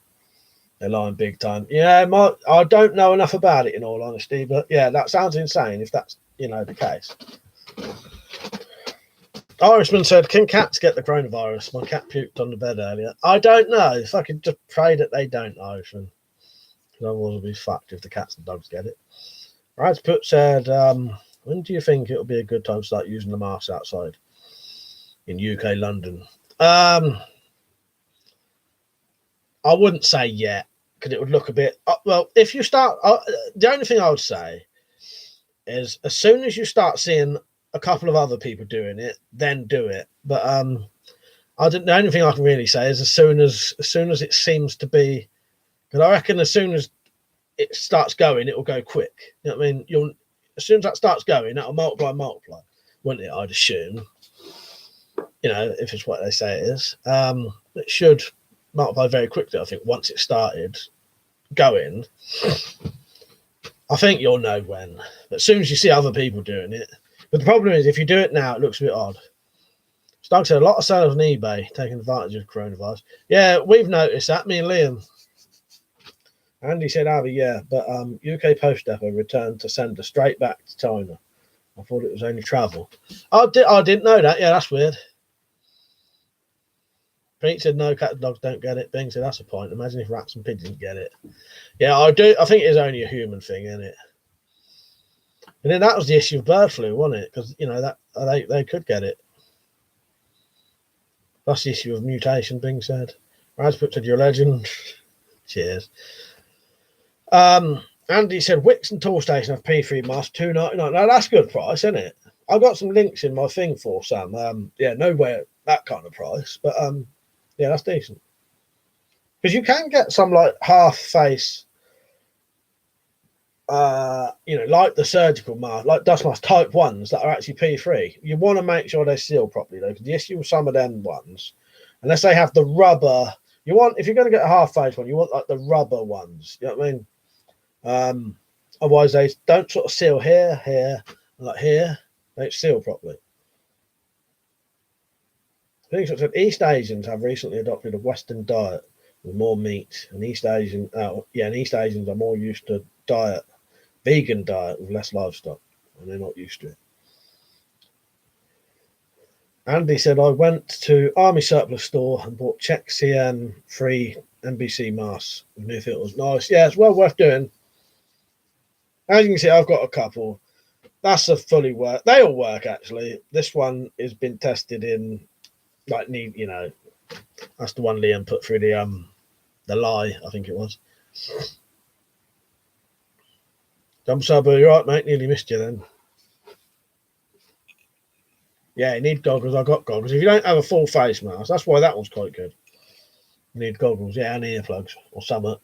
They're lying big time. Yeah, I don't know enough about it in all honesty, but yeah, that sounds insane if that's the case. Irishman said, can cats get the coronavirus? My cat puked on the bed earlier. I don't know. If I could just pray that they don't, Irishman. Because otherwise it'll be fucked if the cats and dogs get it. Rajput said, when do you think it'll be a good time to start using the masks outside in UK London? I wouldn't say yet, because it would look a bit... well, if you start... the only thing I would say is as soon as you start seeing a couple of other people doing it, then do it. But the only thing I can really say is as soon as it seems to be, because I reckon as soon as it starts going, it will go quick. You know what I mean? As soon as that starts going, that'll multiply, wouldn't it? I'd assume. If it's what they say it is, it should multiply very quickly. I think once it started going, I think you'll know when. But as soon as you see other people doing it. But the problem is, if you do it now, it looks a bit odd. Stug said a lot of sellers on eBay taking advantage of coronavirus. Yeah, we've noticed that, me and Liam. Andy said, Avi, yeah, but UK Post Depot returned to sender straight back to China. I thought it was only travel. I didn't know that. Yeah, that's weird. Pete said no, cat and dogs don't get it. Bing said that's a point. Imagine if rats and pigs didn't get it. Yeah, I do. I think it is only a human thing, isn't it? And then that was the issue of bird flu, wasn't it? Because that they could get it. That's the issue of mutation. Bing said. Rasput said you're a legend. Cheers. Andy said Wicks and Tool Station have P3 masks $2.99. Now that's good price, isn't it? I've got some links in my thing for some. Yeah, nowhere that kind of price, but yeah, that's decent. Because you can get some like half face, like the surgical mask, like dust mask type ones that are actually P3. You want to make sure they seal properly though, because the issue with some of them ones, unless they have the rubber, if you're going to get a half face one, you want like the rubber ones. You know what I mean? Otherwise they don't sort of seal here, and like here. They don't seal properly. I think said East Asians have recently adopted a Western diet with more meat, and East Asians are more used to vegan diet with less livestock, and they're not used to it. Andy said I went to Army Surplus store and bought Czech CN free NBC masks with new filters. Nice, yeah, it's well worth doing. As you can see, I've got a couple. That's a fully work. They all work actually. This one has been tested in. That's the one Liam put through the lie, I think it was. Dumb Sabu, you're right, mate. Nearly missed you then. Yeah, you need goggles. I got goggles. If you don't have a full face mask, that's why that one's quite good. You need goggles, yeah, and earplugs or something.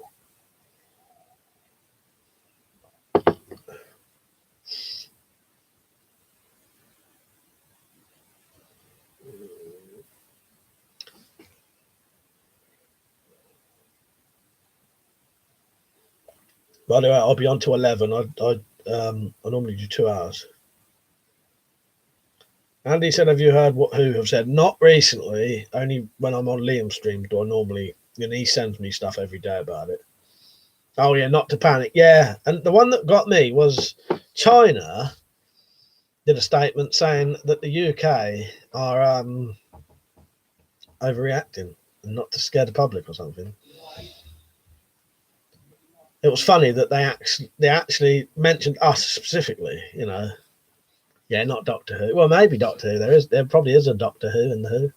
By the way, I'll be on to 11. I normally do 2 hours. Andy said, have you heard what Who have said? Not recently, only when I'm on Liam's stream do I normally, he sends me stuff every day about it. Oh yeah, not to panic. Yeah, and the one that got me was China did a statement saying that the UK are overreacting and not to scare the public or something. It was funny that they actually mentioned us specifically, Yeah, not Doctor Who. Well, maybe Doctor Who. There probably is a Doctor Who in the Who.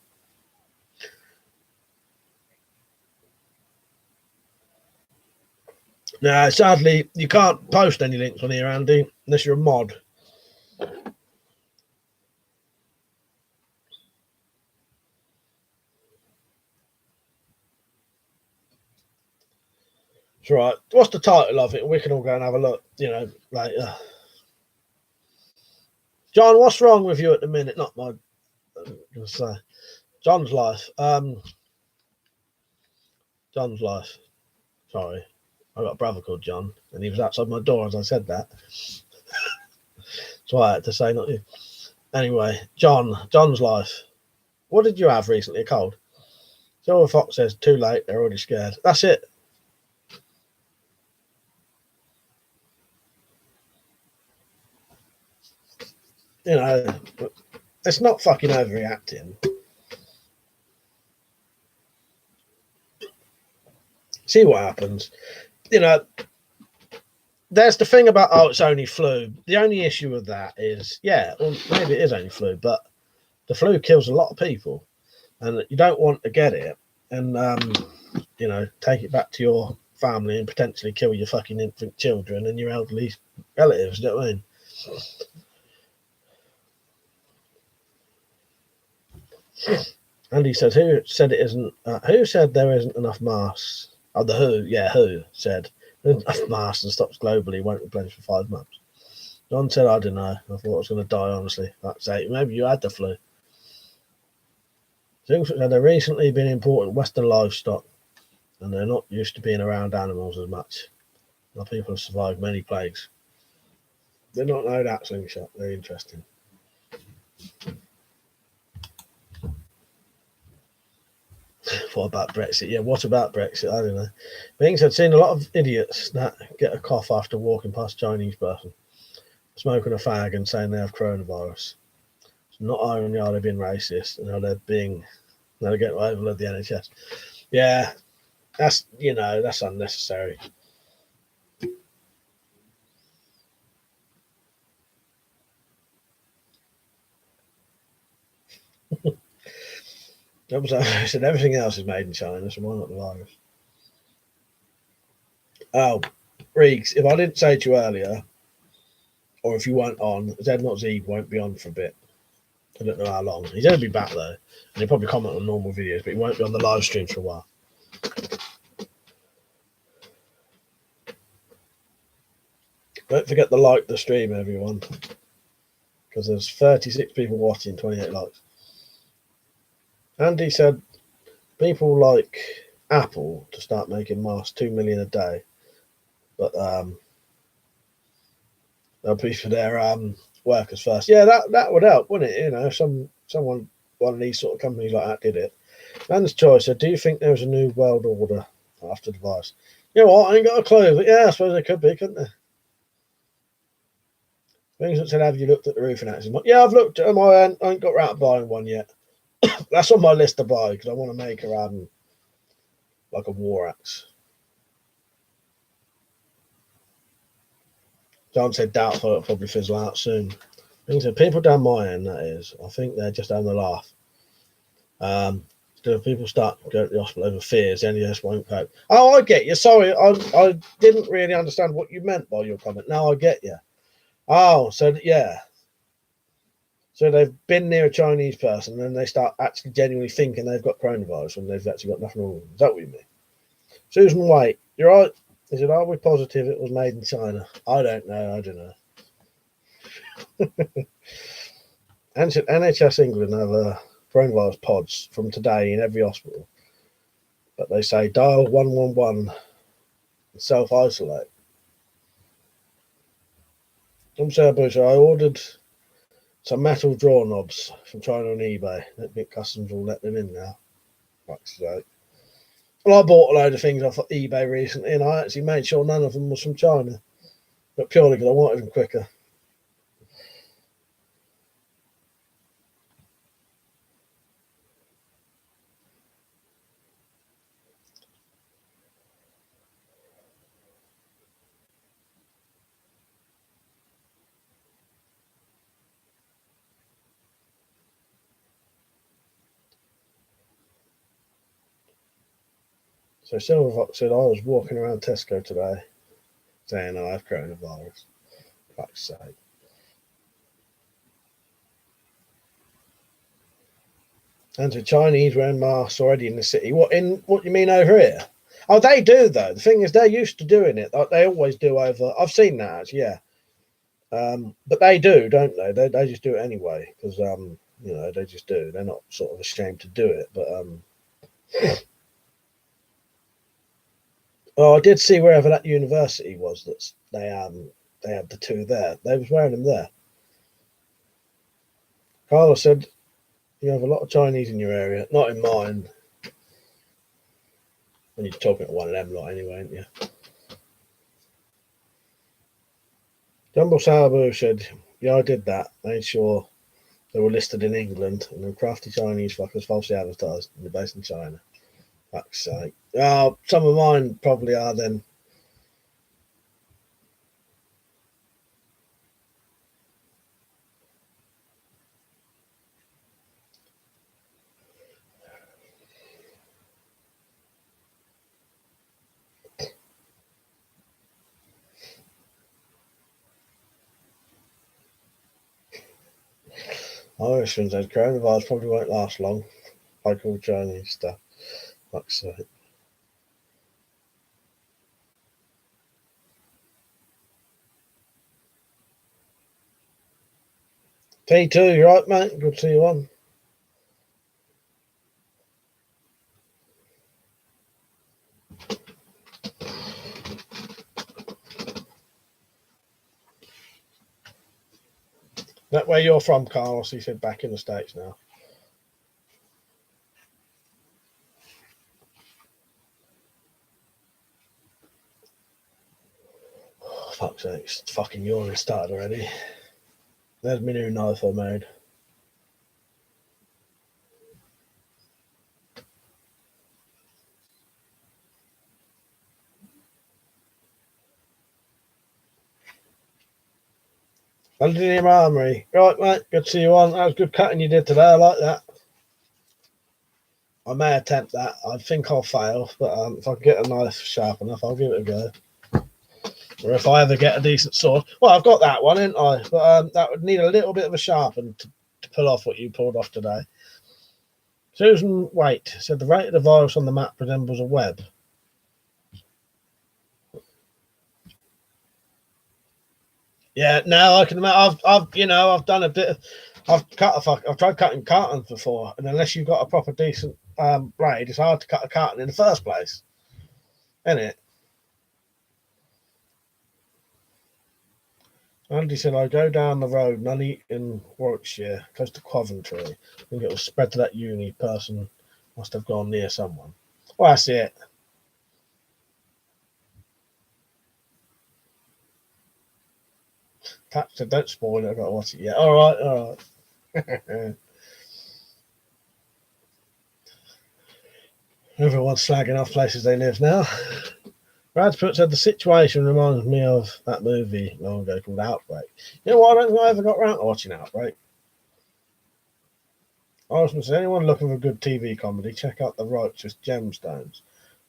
No, sadly, you can't post any links on here, Andy, unless you're a mod. It's all right. What's the title of it? We can all go and have a look, later. John, what's wrong with you at the minute? Not my... John's life. John's life. Sorry. I got a brother called John, and he was outside my door as I said that. So I had to say not you. Anyway, John's life. What did you have recently? A cold? Silver Fox says, too late, they're already scared. That's it. It's not fucking overreacting. See what happens. There's the thing about, it's only flu. The only issue with that is, well, maybe it is only flu, but the flu kills a lot of people, and you don't want to get it and, take it back to your family and potentially kill your fucking infant children and your elderly relatives. You know what I mean? Andy says, who said it isn't? Who said there isn't enough masks? Oh, the Who. Yeah, Who said enough masks and stops globally won't replenish for 5 months. John said, I don't know. I thought I was going to die, honestly. That's it. Maybe you had the flu. Things that have recently been importing Western livestock, and they're not used to being around animals as much. Now people have survived many plagues. Did not know that, Slingshot. Very interesting. What about Brexit? Yeah, what about Brexit? I don't know. Being said, I've seen a lot of idiots that get a cough after walking past a Chinese person. smoking a fag and saying they have coronavirus. So not only are they being racist, and they're getting overload the NHS. Yeah, that's that's unnecessary. I said everything else is made in China, so why not the virus? Oh, Reeks, if I didn't say to you earlier, or if you weren't on, Zed Not Zed won't be on for a bit. I don't know how long. He's going to be back though, and he'll probably comment on normal videos, but he won't be on the live stream for a while. Don't forget to like the stream, everyone, because there's 36 people watching, 28 likes. Andy said people like Apple to start making masks 2 million a day, but they'll be for their workers first. Yeah, that would help, wouldn't it? Someone, one of these sort of companies like that did it. Man's choice said, do you think there was a new world order after the virus? You know what? I ain't got a clue, but yeah, I suppose there could be, couldn't there? Things that said, have you looked at the roofing axes? Yeah, I've looked at them. I ain't got around to buying one yet. That's on my list to buy because I want to make like a war axe. John said, doubtful it'll probably fizzle out soon. Things said, people down my end, that is, I think they're just having a laugh. If people start going to the hospital over fears, the NHS won't cope. Oh, I get you. Sorry, I didn't really understand what you meant by your comment. Now I get you. Oh, so yeah. So they've been near a Chinese person and then they start actually genuinely thinking they've got coronavirus when they've actually got nothing wrong with them. Is that what you mean? Susan White, you're right. He said, are we positive it was made in China? I don't know. And said, NHS England have coronavirus pods from today in every hospital. But they say dial 111 and self-isolate. I'm saying, Bush, I ordered some metal drawer knobs from China on eBay. That big customs will let them in now. Well, I bought a load of things off of eBay recently, and I actually made sure none of them was from China, but purely because I wanted them quicker. So Silverfox said, I was walking around Tesco today saying I have coronavirus. Fuck's sake. And the Chinese wearing masks already in the city. What you mean over here? Oh, they do though. The thing is, they're used to doing it. They always do over. I've seen that actually, yeah. But they do, don't they? They just do it anyway because they just do. They're not sort of ashamed to do it. But I did see wherever that university was that they had the two there. They was wearing them there. Carla said, you have a lot of Chinese in your area, not in mine. When you're talking to one of them lot anyway, ain't you? Jumbo Sabo said, yeah, I did that. Made sure they were listed in England and then crafty Chinese fuckers falsely advertised and they're based in China. Fuck's sake. Oh, some of mine probably are then. Irishman said coronavirus probably won't last long. Like all Chinese stuff. Fuck's sake. T2, you right, mate? Good to see you on. That where you're from, Carlos? He said back in the States now. Oh, fuck's sake. It's fucking yawning started already. There's my new knife I made. Londinium Armory. Right, mate. Good to see you on. That was good cutting you did today. I like that. I may attempt that. I think I'll fail, but if I can get a knife sharp enough, I'll give it a go. Or if I ever get a decent sword. Well, I've got that one, ain't I? But that would need a little bit of a sharpen to pull off what you pulled off today. Susan Waite said the rate of the virus on the map resembles a web. Yeah, now I can imagine. I've done a bit of. I've tried cutting cartons before, and unless you've got a proper decent blade, it's hard to cut a carton in the first place, isn't it? Andy said, I go down the road, Nuneaton, Warwickshire, close to Coventry. I think it was spread to that uni person. Must have gone near someone. Well, that's it. Pat said, don't spoil it. I've got to watch it yet. All right. Everyone's slagging off places they live now. Radford said the situation reminds me of that movie long ago called Outbreak. You know what? I don't think I ever got around to watching Outbreak. Osman said, anyone looking for a good TV comedy, check out The Righteous Gemstones.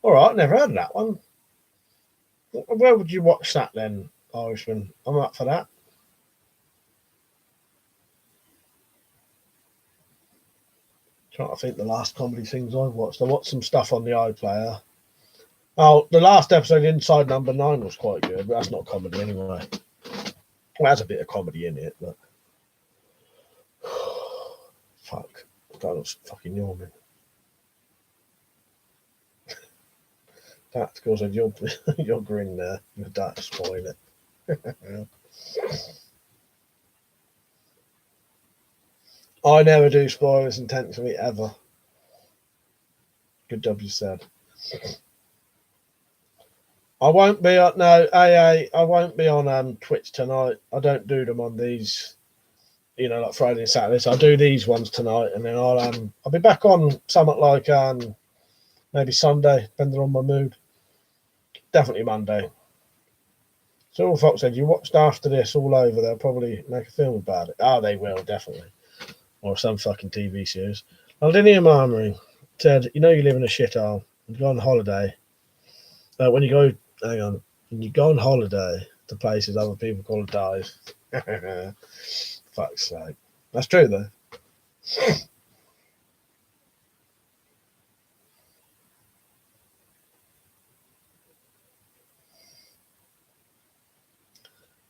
All right, never heard of that one. Where would you watch that then, Irishman? I'm up for that. Trying to think the last comedy things I've watched. I watched some stuff on the iPlayer. Oh, the last episode, Inside Number 9, was quite good, but that's not comedy anyway. Well, has a bit of comedy in it, but fuck, that was fucking yawning. That's because of your grin there. Your dad spoil it. I never do spoilers intentionally ever. Good job, you said. I won't be on I won't be on Twitch tonight. I don't do them on these, like Friday and Saturday. So I'll do these ones tonight, and then I'll be back on something like maybe Sunday, depending on my mood. Definitely Monday. So all Fox said, you watched after this all over, they'll probably make a film about it. Oh, they will, definitely. Or some fucking TV series. Aldinium Armory said, you live in a shithole. You go on holiday. When you go on holiday to places other people call it dive. Fuck's sake. That's true, though.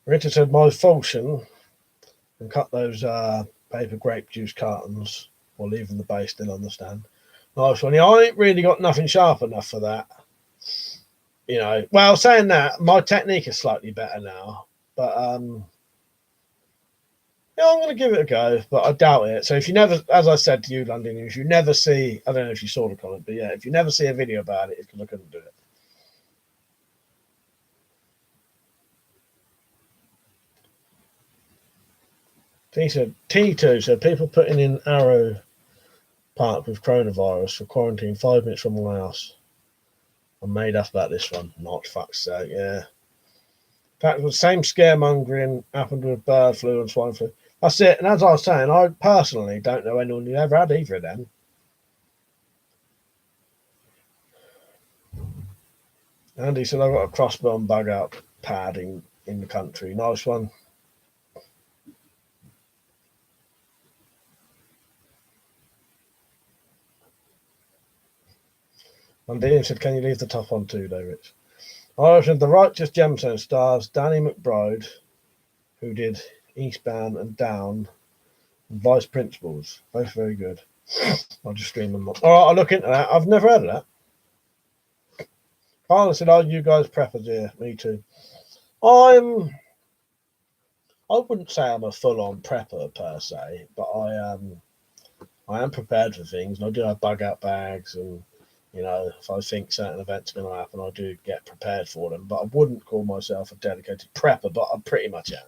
Rita said, my falchion and cut those paper grape juice cartons or leaving the base still on the stand. Nice one. I ain't really got nothing sharp enough for that. Well, saying that, my technique is slightly better now, but I'm going to give it a go, but I doubt it. So if you never, as I said to you, London, if you never see, I don't know if you saw the comment, but yeah, if you never see a video about it, it's because I couldn't do it. T2 said people putting in Arrow Park with coronavirus for quarantine 5 minutes from my house. I'm made up about this one. Not fuck's sake, yeah. In fact, the same scaremongering happened with bird flu and swine flu. That's it. And as I was saying, I personally don't know anyone who ever had either of them. Andy said, I've got a crossbow and bug out pad in the country. Nice one. And Dean said, can you leave the top on too, David? I said, The Righteous Gemstone stars Danny McBride, who did Eastbound and Down, and Vice Principals. Both very good. I'll just stream them up. All right, I'll look into that. I've never heard of that. Carla said, you guys preppers here? Me too. I wouldn't say I'm a full-on prepper per se, but I am prepared for things, and I do have bug out bags, and You know, if I think certain events are going to happen, I do get prepared for them. But I wouldn't call myself a dedicated prepper, but I pretty much am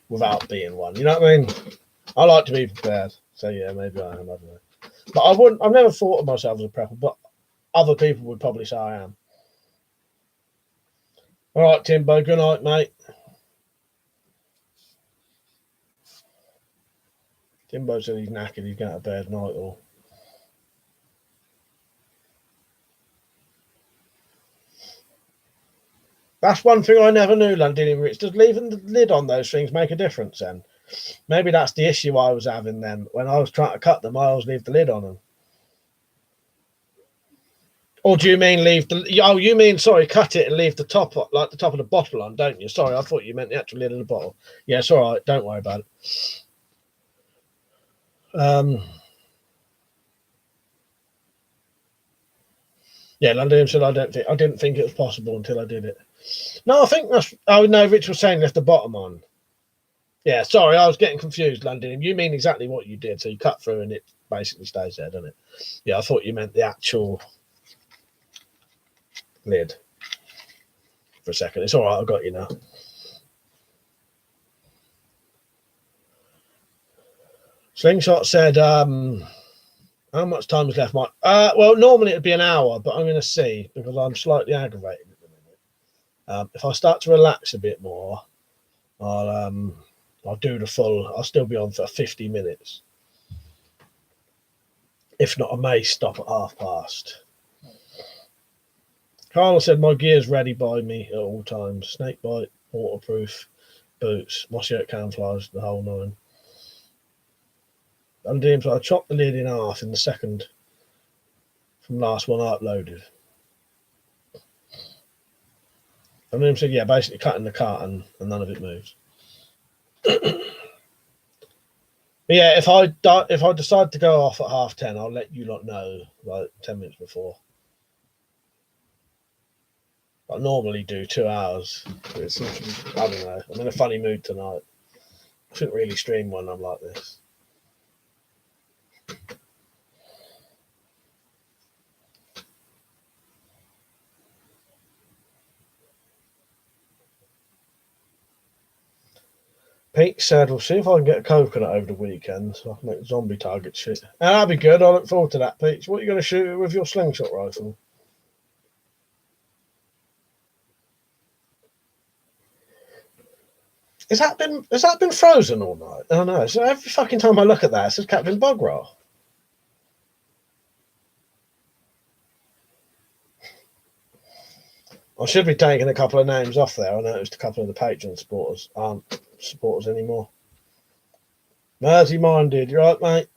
without being one. You know what I mean? I like to be prepared. So yeah, maybe I am. I don't know. But I wouldn't. I've never thought of myself as a prepper, but other people would probably say I am. All right, Timbo. Good night, mate. Timbo said he's knackered. He's going to bed night or. That's one thing I never knew, Londinium Rich. Does leaving the lid on those things make a difference then? Maybe that's the issue I was having then. When I was trying to cut them, I always leave the lid on them. Or do you mean leave the... Oh, you mean, sorry, cut it and leave the top, like the top of the bottle on, don't you? Sorry, I thought you meant the actual lid of the bottle. Yeah, it's all right. Don't worry about it. Yeah, Londinium said, I didn't think it was possible until I did it. No, I think that's... Oh, no, Rich was saying left the bottom on. Yeah, sorry, I was getting confused, Londinium. You mean exactly what you did. So you cut through and it basically stays there, doesn't it? Yeah, I thought you meant the actual lid for a second. It's all right, I've got you now. Slingshot said, how much time is left, Mike? Well, normally it'd be an hour, but I'm going to see because I'm slightly aggravated at the minute. If I start to relax a bit more, I'll do the full. I'll still be on for 50 minutes. If not, I may stop at past. Carla said, my gear's ready by me at all times. Snake bite, waterproof, boots, my shirt camouflage, the whole nine. I'm doing so I chopped the lid in half in the second from last one I uploaded. And then said, yeah, basically cutting the carton and none of it moves. Yeah, if I decide to go off at 10:30, I'll let you lot know like 10 minutes before. I normally do 2 hours. I don't know. I'm in a funny mood tonight. I shouldn't really stream when I'm like this. Pete said, we'll see if I can get a coconut over the weekend so I can make zombie target shit. That'd be good. I look forward to that, Pete. So what are you going to shoot with your slingshot rifle? Has that been frozen all night? I don't know. So every fucking time I look at that, it says Captain Bugroll. I should be taking a couple of names off there. I noticed a couple of the Patreon supporters aren't supporters anymore. Mersey minded, you right, mate?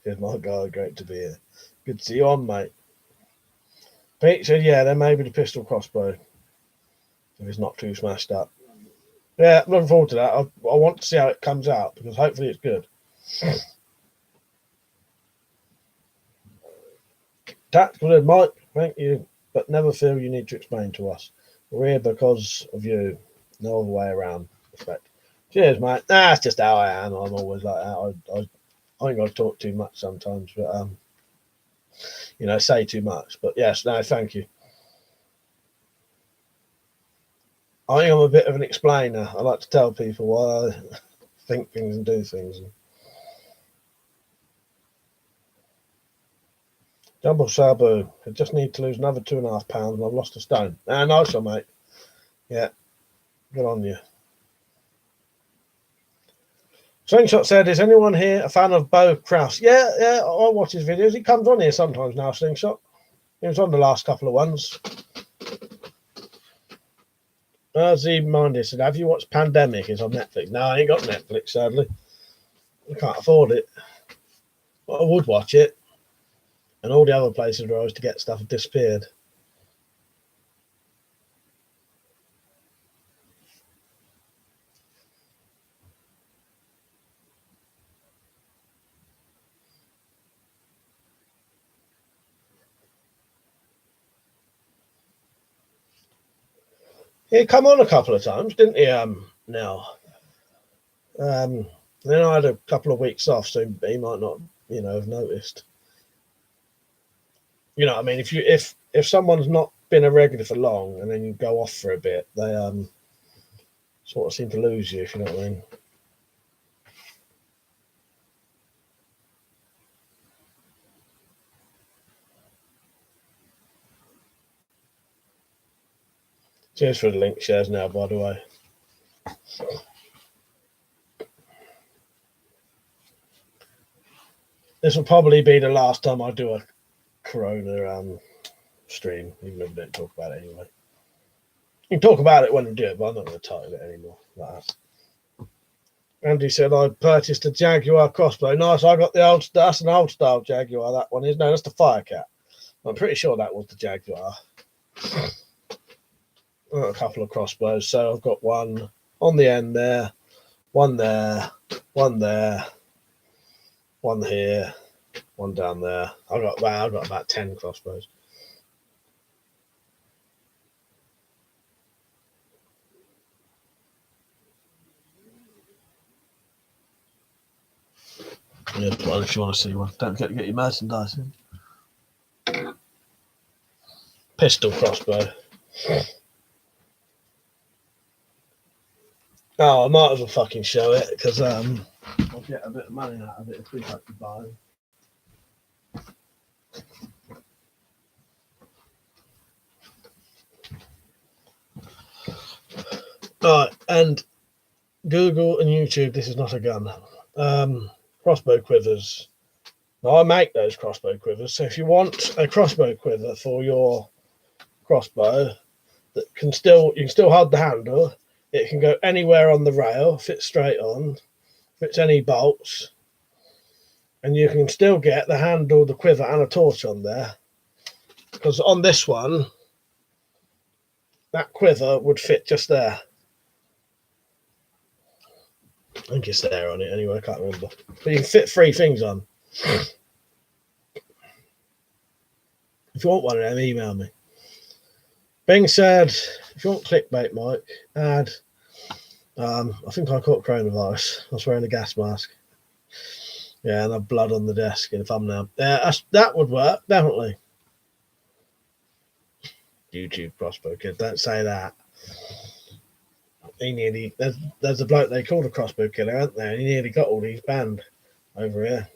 Good, my God, great to be here. Good to see you on, mate. Pete said, yeah, there may be the pistol crossbow if it's not too smashed up. Yeah, I'm looking forward to that. I want to see how it comes out because hopefully it's good. Tactical, Mike, thank you, but never feel you need to explain to us. We're here because of you, no other way around. Respect. Cheers, mate. That's just how I am. I'm always like that. I think I talk too much sometimes, but say too much. But yes, no, thank you. I think I'm a bit of an explainer. I like to tell people why I think things and do things. Jumbo Sabu, I just need to lose another 2.5 pounds and I've lost a stone. Nice one, mate. Yeah, good on you. Slingshot said, is anyone here a fan of Bo Kraus? Yeah, I watch his videos. He comes on here sometimes now, Slingshot. He was on the last couple of ones. Z Mindy said, have you watched Pandemic? It's on Netflix. No, I ain't got Netflix, sadly. I can't afford it. But I would watch it. And all the other places where I was to get stuff have disappeared. He come on a couple of times, didn't he? Now. Then I had a couple of weeks off, so he might not have noticed. You know what I mean? If someone's not been a regular for long and then you go off for a bit, they sort of seem to lose you, if you know what I mean. Cheers for the link shares now, by the way. This will probably be the last time I do a Corona stream, even if we don't talk about it anyway. You can talk about it when we do it, but I'm not going to title it anymore like that. Andy said I purchased a Jaguar crossbow. Nice, I got the old. That's an old style Jaguar. That one is. No, that's the Firecat. I'm pretty sure that was the Jaguar. A couple of crossbows. So I've got one on the end there, one there, one there, one here, one down there. I've got about 10 crossbows. Yeah, well, if you want to see one, don't forget to get your merchandise in. Pistol crossbow. Oh, I might as well fucking show it because I'll get a bit of money out of it if we have to buy them. Right, and Google and YouTube, this is not a gun. Crossbow quivers. Now I make those crossbow quivers, so if you want a crossbow quiver for your crossbow that you can still hold the handle, it can go anywhere on the rail, fits straight on, fits any bolts, and you can still get the handle, the quiver, and a torch on there. Because on this one, that quiver would fit just there. I think it's there on it anyway, I can't remember. But you can fit 3 things on. If you want one of them, email me. Bing said, if you want clickbait, Mike, add, I think I caught coronavirus. I was wearing a gas mask. Yeah, and I've blood on the desk in a thumbnail. Yeah, that would work, definitely. YouTube crossbow kid, don't say that. He nearly, there's a bloke they called a crossbow killer, aren't there? He nearly got all these banned over here.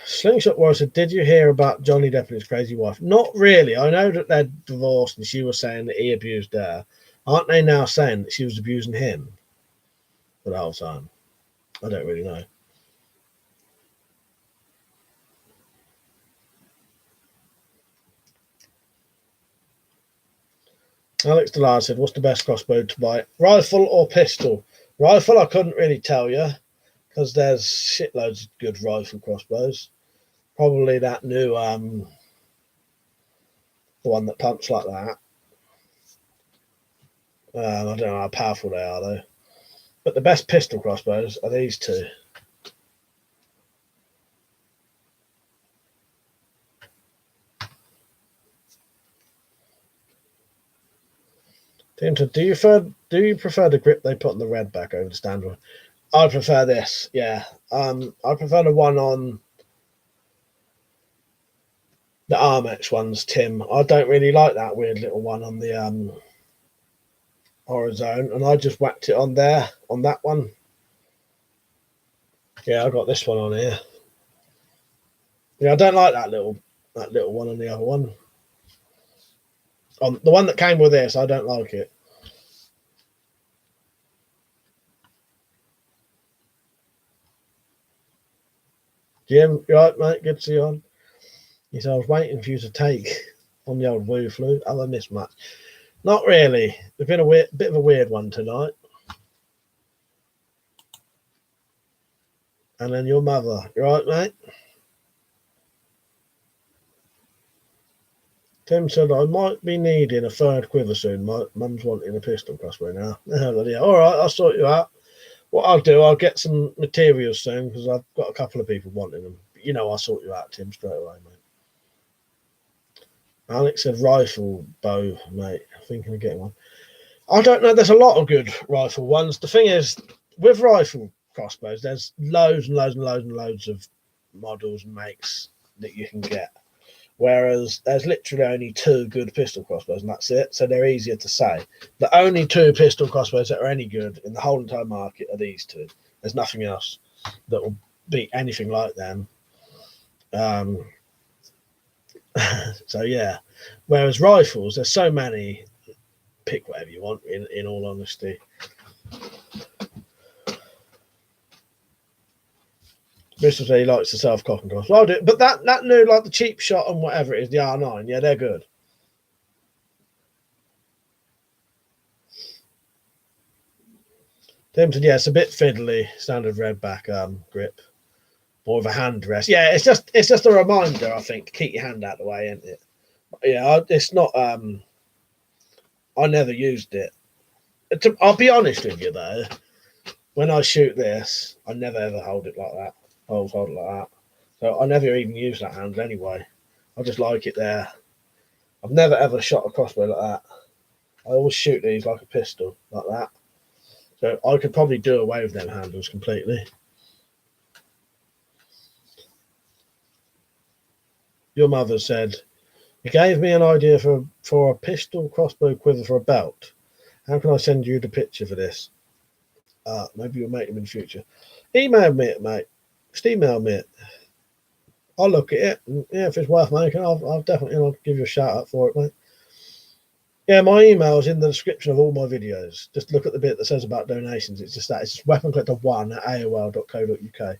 Slingshot Warrior said, did you hear about Johnny Depp and his crazy wife? Not really. I know that they're divorced and she was saying that he abused her. Aren't they now saying that she was abusing him for the whole time? I don't really know. Alex Delar said, what's the best crossbow to buy? Rifle or pistol? Rifle, I couldn't really tell you because there's shitloads of good rifle crossbows. Probably that new, the one that pumps like that. I don't know how powerful they are though. But the best pistol crossbows are these two. Tim said, do you prefer the grip they put on the red back over the standard one? I prefer this, yeah. I prefer the one on the Armex ones, Tim. I don't really like that weird little one on the Horizon, and I just whacked it on there, on that one. Yeah, I got this one on here. Yeah, I don't like that little one on the other one. On the one that came with this, I don't like it. Jim, you right, mate? Good to see you on. He said, I was waiting for you to take on the old woo flu. Have I missed much? Not really. It's been a bit of a weird one tonight. And then your mother. You right, mate? Tim said, I might be needing a 3rd quiver soon. My mum's wanting a pistol crossbow now. All right, I'll sort you out. What I'll do, I'll get some materials soon because I've got a couple of people wanting them. You know, I'll sort you out, Tim, straight away, mate. Alex said rifle bow, mate. I'm thinking of getting one. I don't know. There's a lot of good rifle ones. The thing is, with rifle crossbows. There's loads and loads and loads and loads of models and makes that you can get. Whereas there's literally only 2 good pistol crossbows, and that's it. So they're easier to say. The only 2 pistol crossbows that are any good in the whole entire market are these 2. There's nothing else that will beat anything like them. So yeah. Whereas rifles, there's so many. Pick whatever you want. In all honesty. Bristol said he likes the self-cock and cross. Well, I'll do it. But that new, like the cheap shot and whatever it is, the R9, yeah, they're good. Tim said, yeah, it's a bit fiddly, standard redback grip. More of a hand rest. Yeah, it's just a reminder, I think, to keep your hand out of the way, isn't it? Yeah, it's not. I never used it. I'll be honest with you though. When I shoot this, I never ever hold it like that. I always hold it like that. So I never even use that hand anyway. I just like it there. I've never ever shot a crossbow like that. I always shoot these like a pistol, like that. So I could probably do away with them handles completely. Your mother said, you gave me an idea for a pistol crossbow quiver for a belt. How can I send you the picture for this? Maybe you'll make them in the future. Email me it, mate. Just email me it. I'll look at it. And yeah, if it's worth making, I'll definitely give you a shout out for it, mate. Yeah, my email is in the description of all my videos. Just look at the bit that says about donations. It's just that. It's weaponcollector1@aol.co.uk.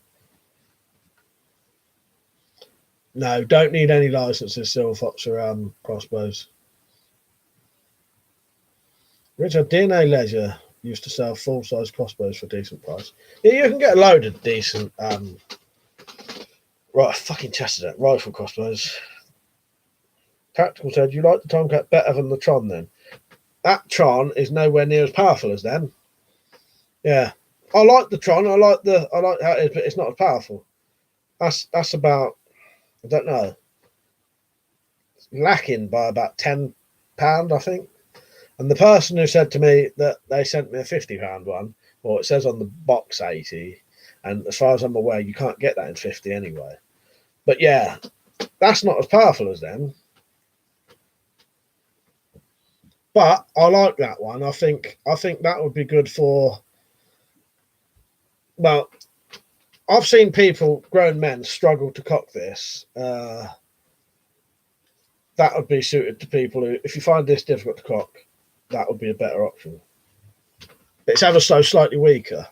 No, don't need any licenses, Silver Fox or crossbows. Richard, DNA Leisure used to sell full-size crossbows for a decent price. Yeah, you can get a load of decent right, fucking tested it. Rifle crossbows. Tactical said, you like the Tomcat better than the Tron then? That Tron is nowhere near as powerful as them. Yeah. I like the Tron, I like how it is, but it's not as powerful. That's about, I don't know. It's lacking by about £10, I think. And the person who said to me that they sent me a £50 one, well, it says on the box 80, and as far as I'm aware, you can't get that in 50 anyway. But yeah, that's not as powerful as them. But I like that one. I think that would be good for. Well, I've seen people, grown men, struggle to cock this. That would be suited to people who, if you find this difficult to cock, that would be a better option. It's ever so slightly weaker.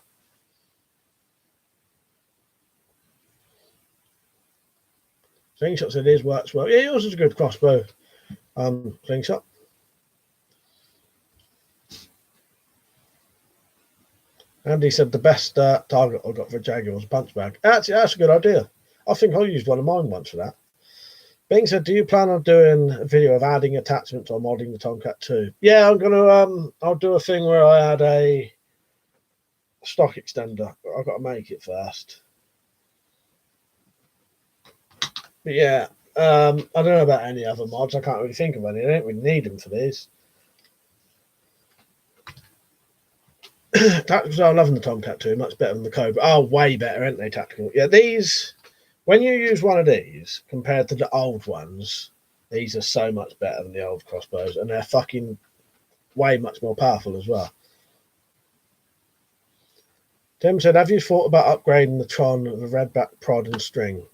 Slingshot said his works well. Yeah, yours is a good crossbow. Slingshot. Andy said the best target I got for a Jaguar was a punch bag. That's a good idea. I think I used one of mine once for that. Bing said, do you plan on doing a video of adding attachments or modding the Tomcat 2? Yeah, I'm gonna I'll do a thing where I add a stock extender. I've got to make it first. But yeah, I don't know about any other mods. I can't really think of any. I don't really need them for these. Tactical, I'm loving the Tomcat 2, much better than the Cobra. Oh, way better, aren't they, Tactical? Yeah, these, when you use one of these compared to the old ones, these are so much better than the old crossbows, and they're fucking way much more powerful as well. Tim said, have you thought about upgrading the Tron with a redback prod and string?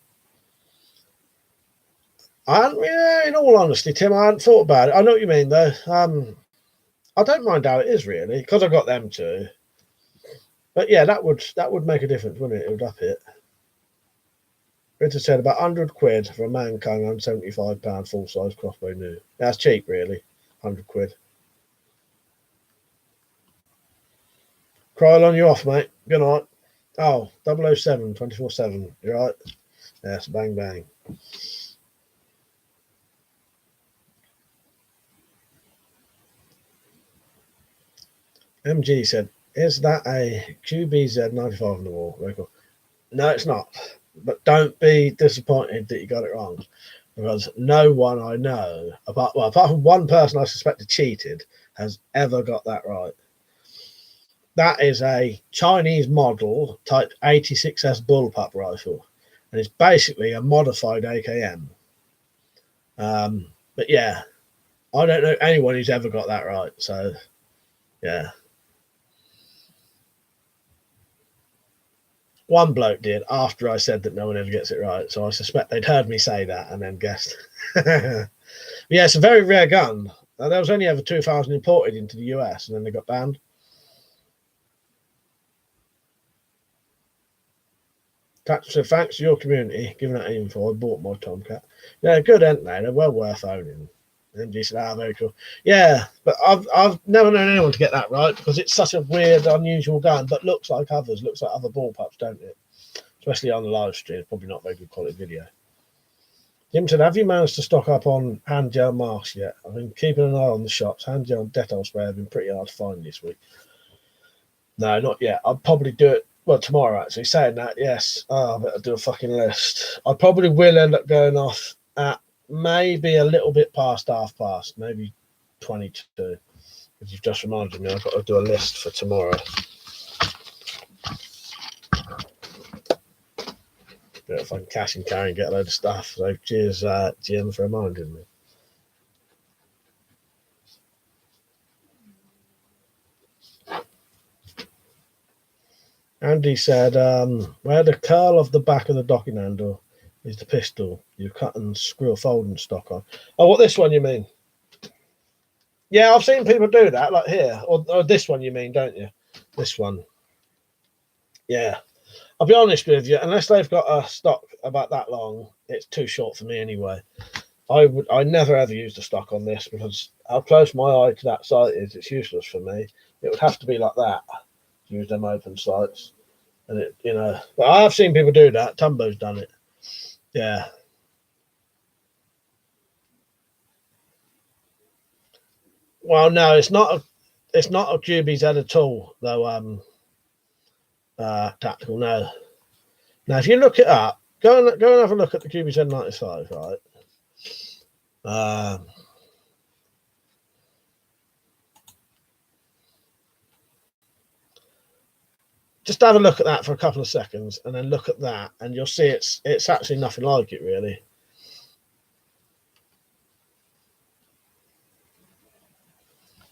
Yeah, in all honesty, Tim, I hadn't thought about it. I know what you mean, though. I don't mind how it is, really, because I got them too. But yeah, that would make a difference, wouldn't it? It would up it. Richard said about 100 quid for a Mankang on £75 full-size crossbow new. That's cheap, really. 100 quid. Kryl on you off, mate. Good night. Oh, 007, 24/7. You right? Yes, bang, bang. MG said, is that a QBZ 95 on the wall? Very No, it's not. But don't be disappointed that you got it wrong. Because no one I know, apart from one person I suspected cheated, has ever got that right. That is a Chinese model type 86S bullpup rifle, and it's basically a modified AKM. But yeah, I don't know anyone who's ever got that right. So yeah, one bloke did after I said that no one ever gets it right. So I suspect they'd heard me say that and then guessed. Yeah, it's a very rare gun. There was only ever 2,000 imported into the US, and then they got banned. So thanks to your community giving that info. I bought my Tomcat. Yeah, good, aren't they? They're well worth owning. MG said, "Ah, very cool." Yeah, but I've never known anyone to get that right because it's such a weird, unusual gun, but looks like others, looks like other bullpups, don't it? Especially on the live stream. It's probably not very good quality video. Jim said, "Have you managed to stock up on hand gel masks yet? I've been keeping an eye on the shops. Hand gel and Dettol spray have been pretty hard to find this week." No, not yet. I'll probably do it. Well, tomorrow, actually. Saying that, yes. Oh, I better do a fucking list. I probably will end up going off at maybe a little bit past half past, maybe 22. Because you've just reminded me, I've got to do a list for tomorrow. But if I can cash and carry and get a load of stuff. So cheers, Jim, for reminding me. Andy said, where the curl of the back of the docking handle is the pistol you cut and screw a folding stock on. Oh, what, this one you mean? Yeah, I've seen people do that, like here. Or this one you mean, don't you? This one. Yeah. I'll be honest with you, unless they've got a stock about that long, it's too short for me anyway. I never ever use the stock on this because how close my eye to that sight is, it's useless for me. It would have to be like that to use them open sights. And it, but I have seen people do that. Tumbo's done it. Yeah. Well, no, it's not a QB's head at all, though. Tactical. No. Now, if you look it up, go and have a look at the QB's head 95, right? Just have a look at that for a couple of seconds, and then look at that, and you'll see it's actually nothing like it, really.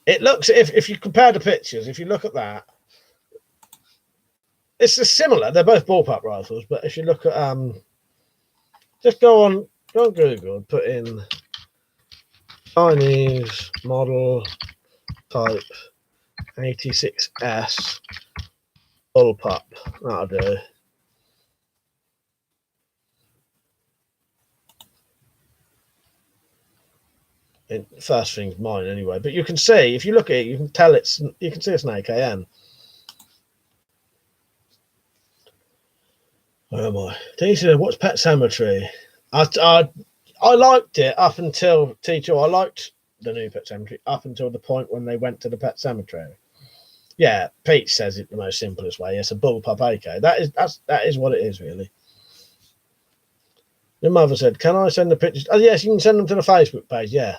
It looks, if you compare the pictures, if you look at that, it's similar. They're both bullpup rifles, but if you look at just go on Google and put in Chinese model type 86S bullpup. That'll do. First thing's mine anyway, but you can see, if you look at it, you can tell you can see it's an AKM. Where am I? Teacher, what's Pet Cemetery? I liked it up until teacher. I liked the new Pet Cemetery up until the point when they went to the Pet Cemetery. Yeah, Pete says it the most simplest way. It's a bullpup AK. That is what it is, really. Your mother said, "Can I send the pictures?" Oh yes, you can send them to the Facebook page. Yeah.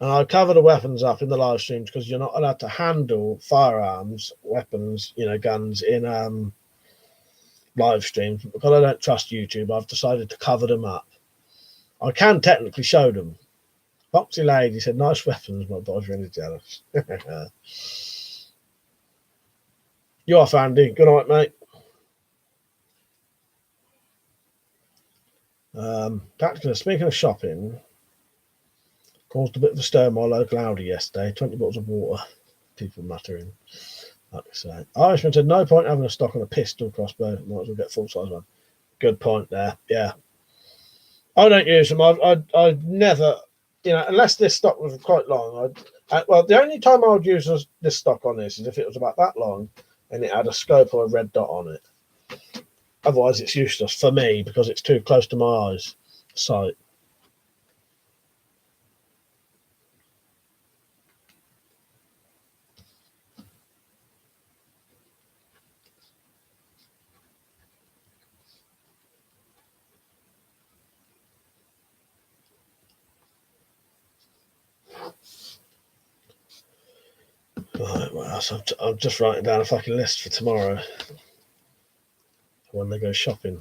And I cover the weapons up in the live streams because you're not allowed to handle firearms, weapons, guns in live streams. Because I don't trust YouTube, I've decided to cover them up. I can technically show them. Foxy Lady said, "Nice weapons, my boyfriend is jealous." You off, Andy. Good night, mate. Tactical, speaking of shopping, caused a bit of a stir in my local Aldi yesterday. 20 bottles of water. People muttering. Like I say. Irishman said, "No point having a stock on a pistol crossbow. Might as well get full size one." Good point there. Yeah. I don't use them. I never, unless this stock was quite long. Well, the only time I would use this stock on this is if it was about that long and it had a scope or a red dot on it. Otherwise, it's useless for me because it's too close to my eyes. Sight. Right, What else? I'm just writing down a fucking list for tomorrow when they go shopping.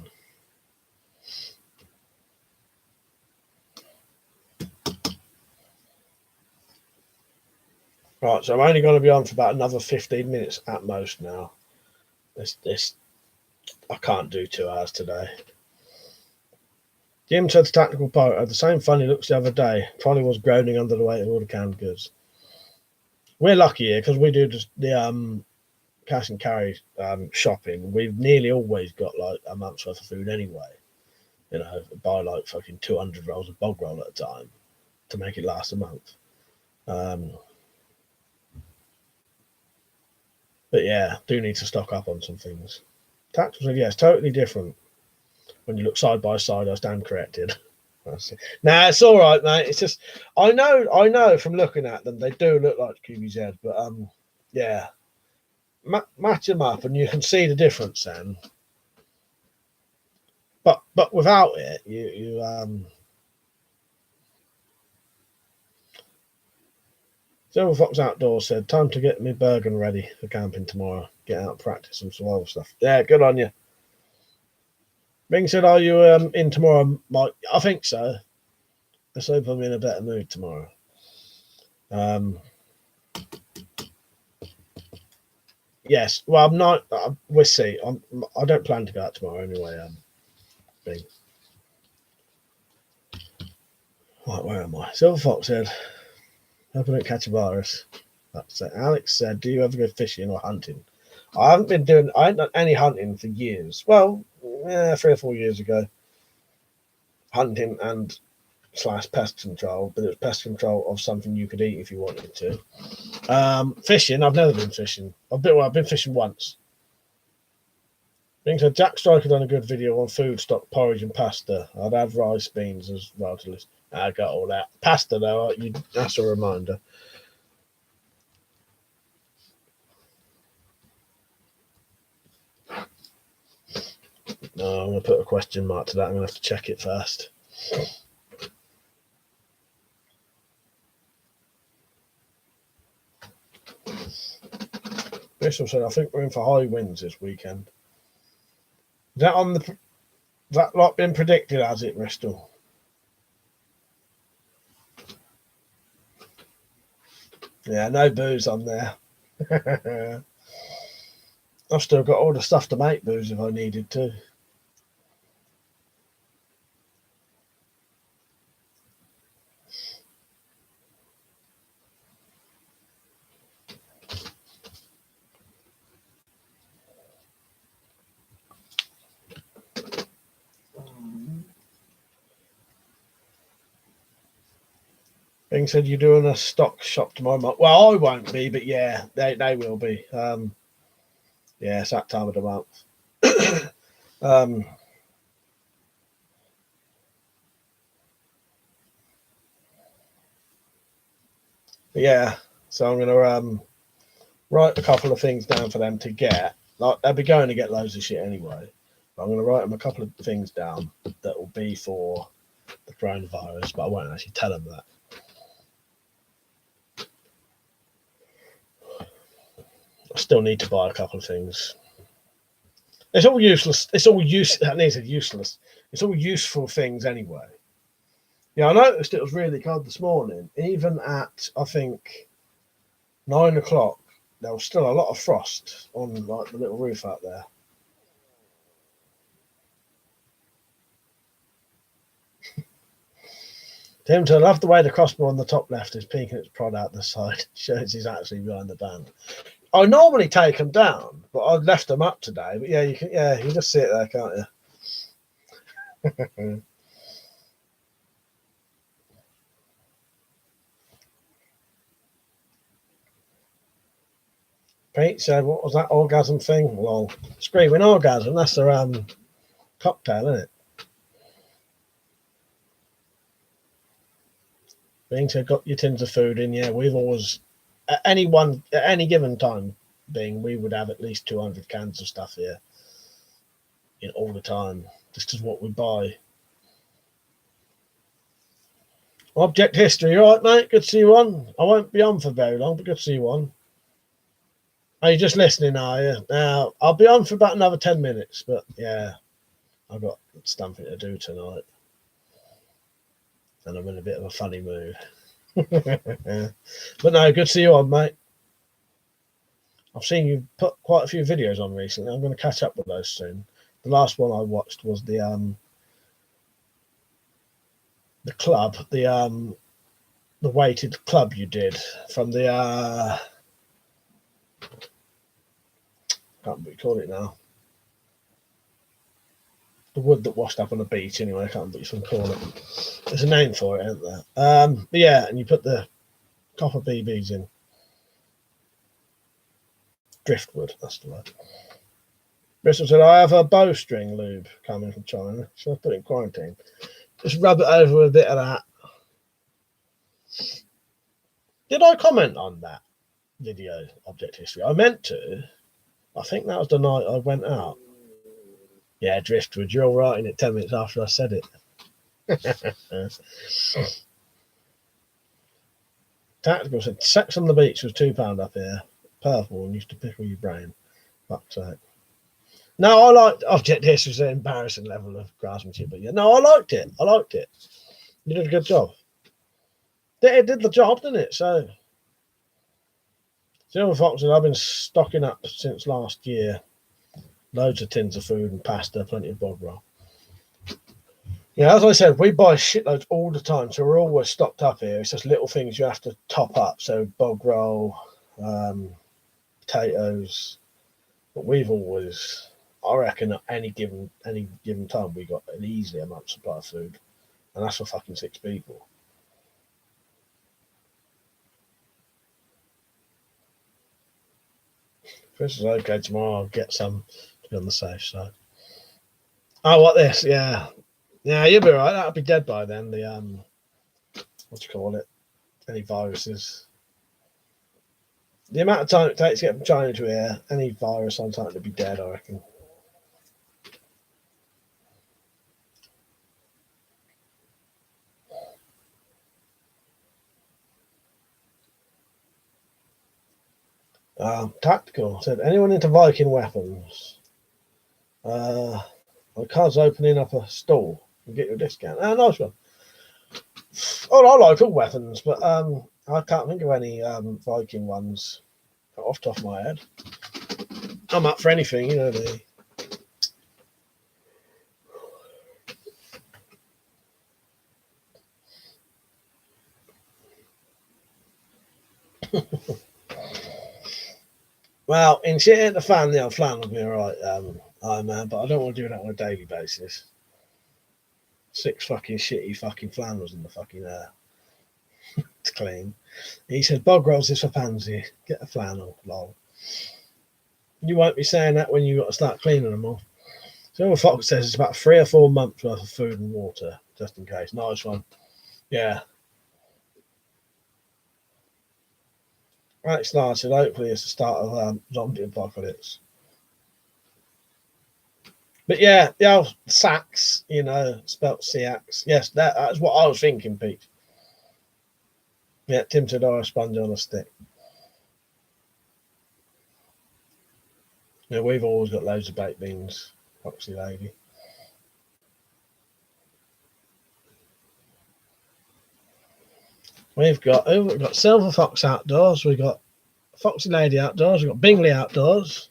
Right, so I'm only going to be on for about another 15 minutes at most now. This I can't do 2 hours today. Jim said the tactical pirate had the same funny looks the other day. Probably was groaning under the weight of all the canned goods. We're lucky here because we do the cash and carry shopping. We've nearly always got like a month's worth of food anyway. You know, buy like fucking 200 rolls of bog roll at a time to make it last a month. But yeah, do need to stock up on some things. Tactical said, yeah, it's totally different. When you look side by side, I stand corrected. Nah, it's all right, mate. It's just I know from looking at them, they do look like QBZ, but yeah, match them up and you can see the difference then. But without it, you Silver Fox Outdoors said, time to get me Bergen ready for camping tomorrow. Get out and practice some survival stuff. Yeah, good on you. Bing said, are you in tomorrow, Mike? I think so. Let's hope I'm in a better mood tomorrow. Yes, well, I'm not. We'll see. I don't plan to go out tomorrow anyway. Bing. Right, where am I? Silver Fox said, hope I don't catch a virus. That's it. Alex said, do you ever go fishing or hunting? I haven't done any hunting for years. Well, 3 or 4 years ago. Hunting and / pest control, but it was pest control of something you could eat if you wanted to. Fishing, I've never been fishing. I've been fishing once. Being said, Jack Striker done a good video on food stock, porridge and pasta. I'd have rice, beans as well to list. I got all that. Pasta though, that's a reminder. No, I'm going to put a question mark to that. I'm going to have to check it first. Bishop said, I think we're in for high winds this weekend. Is that like been predicted, has it, Bristol? Yeah, no booze on there. I've still got all the stuff to make booze if I needed to. Bing said you're doing a stock shop tomorrow. Well, I won't be, but yeah, they will be. Yeah, it's that time of the month. Yeah, so I'm going to write a couple of things down for them to get. Like, they'll be going to get loads of shit anyway. But I'm going to write them a couple of things down that will be for the coronavirus, but I won't actually tell them that. I still need to buy a couple of things. It's all useless. It's all useless. It's all useful things anyway. Yeah, I noticed it was really cold this morning. Even at, I think, 9 o'clock, there was still a lot of frost on like the little roof out there. Tim, I love the way the crossbow on the top left is peeking its prod out the side. Shows he's actually behind the band. I normally take them down, but I've left them up today. But yeah, you can. Yeah, you just see it there, can't you? Pete said, "What was that orgasm thing?" Well, screaming orgasm. That's the cocktail, isn't it? Being said, got your tins of food in. Yeah, we've always at any given time, we would have at least 200 cans of stuff here, all the time, just because what we buy. Object history, all right, mate. Good to see you on. I won't be on for very long, but good to see you on. Are you just listening, are you? Now, I'll be on for about another 10 minutes, but yeah, I've got something to do tonight. And I'm in a bit of a funny mood. But no, good to see you on, mate. I've seen you put quite a few videos on recently. I'm going to catch up with those soon. The last one I watched was the club, the weighted club you did from the can't be call it now. The wood that washed up on the beach, anyway. I can't remember what you call it. There's a name for it, isn't there? But yeah, and you put the copper BBs in. Driftwood, that's the word. Bristol said, I have a bowstring lube coming from China, so I put it in quarantine. Just rub it over with a bit of that. Did I comment on that video object history? I meant to. I think that was the night I went out. Yeah, Driftwood, you're all right in it 10 minutes after I said it. Tactical said, sex on the beach was £2 up here. Purple and used to pickle your brain. Fuck's sake. No, I liked object history, was an embarrassing level of craftsmanship, but yeah, no, I liked it. I liked it. You did a good job. It did the job, didn't it? So, Silver Fox said, I've been stocking up since last year. Loads of tins of food and pasta, plenty of bog roll. Yeah, as I said, we buy shitloads all the time, so we're always stocked up here. It's just little things you have to top up. So bog roll, potatoes. But we've always, I reckon, at any given time, we got an easily a month's supply of food, and that's for fucking 6 people. If this is okay tomorrow, I'll get some to be on the safe side. Oh, what this? Yeah, you'll be right. That'll be dead by then. The what do you call it? Any viruses. The amount of time it takes to get from China to here, any virus on time to be dead, I reckon. Tactical said, anyone into Viking weapons? My car's opening up a stall and get you a discount. Nice one. Oh, I like all weapons, but I can't think of any Viking ones off the top of my head. I'm up for anything, you know. Well, in shit at the fan, the old flan will be alright, Iron Man, but I don't want to do that on a daily basis. 6 fucking shitty fucking flannels in the fucking to clean. He said, bog rolls is for pansy. Get a flannel, lol. You won't be saying that when you got to start cleaning them all. Silver Fox says it's about 3 or 4 months worth of food and water, just in case. Nice one. Yeah. Right, started. Hopefully it's the start of zombie apocalypse. But yeah, the old sacks, you know, spelt C-ax. Yes, that's what I was thinking, Pete. Yeah, Tim said, a sponge on a stick. Yeah, we've always got loads of baked beans, Foxy Lady. We've got Silver Fox Outdoors, we've got Foxy Lady Outdoors, we've got Bingley Outdoors.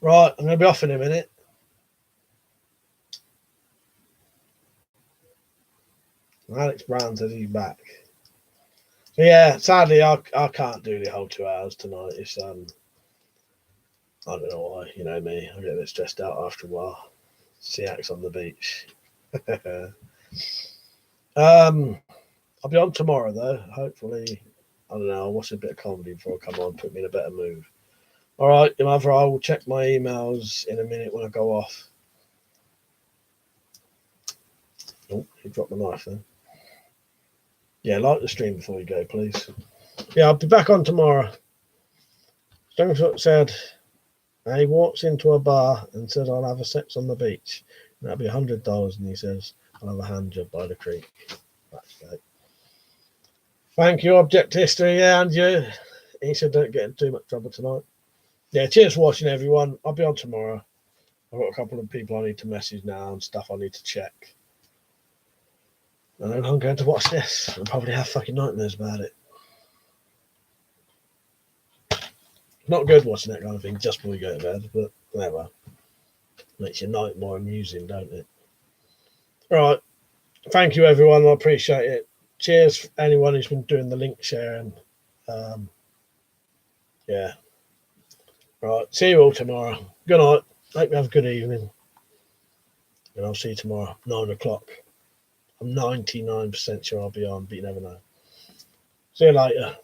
Right, I'm going to be off in a minute. Alex Brown says he's back. So yeah, sadly, I can't do the whole 2 hours tonight. It's I don't know why, you know me. I get a bit stressed out after a while. Seax on the beach. I'll be on tomorrow though. Hopefully, I don't know. I'll watch a bit of comedy before I come on, put me in a better mood. All right, mother. I will check my emails in a minute when I go off. Oh, he dropped the knife then. Yeah, like the stream before you go, please. Yeah, I'll be back on tomorrow. Stonefoot said he walks into a bar and says, I'll have a sex on the beach. That'll be $100, and he says, I'll have a hand job by the creek. That's great. Thank you, Object History. Yeah, and you. He said don't get in too much trouble tonight. Yeah, cheers for watching, everyone. I'll be on tomorrow. I've got a couple of people I need to message now and stuff I need to check. And then I'm going to watch this and probably have fucking nightmares about it. Not good watching that kind of thing just before you go to bed, but whatever. Makes your night more amusing, don't it? Right. Thank you, everyone. I appreciate it. Cheers for anyone who's been doing the link sharing. Yeah. Right. See you all tomorrow. Good night. Hope you have a good evening. And I'll see you tomorrow, 9 o'clock. I'm 99% sure I'll be on, but you never know. See you later.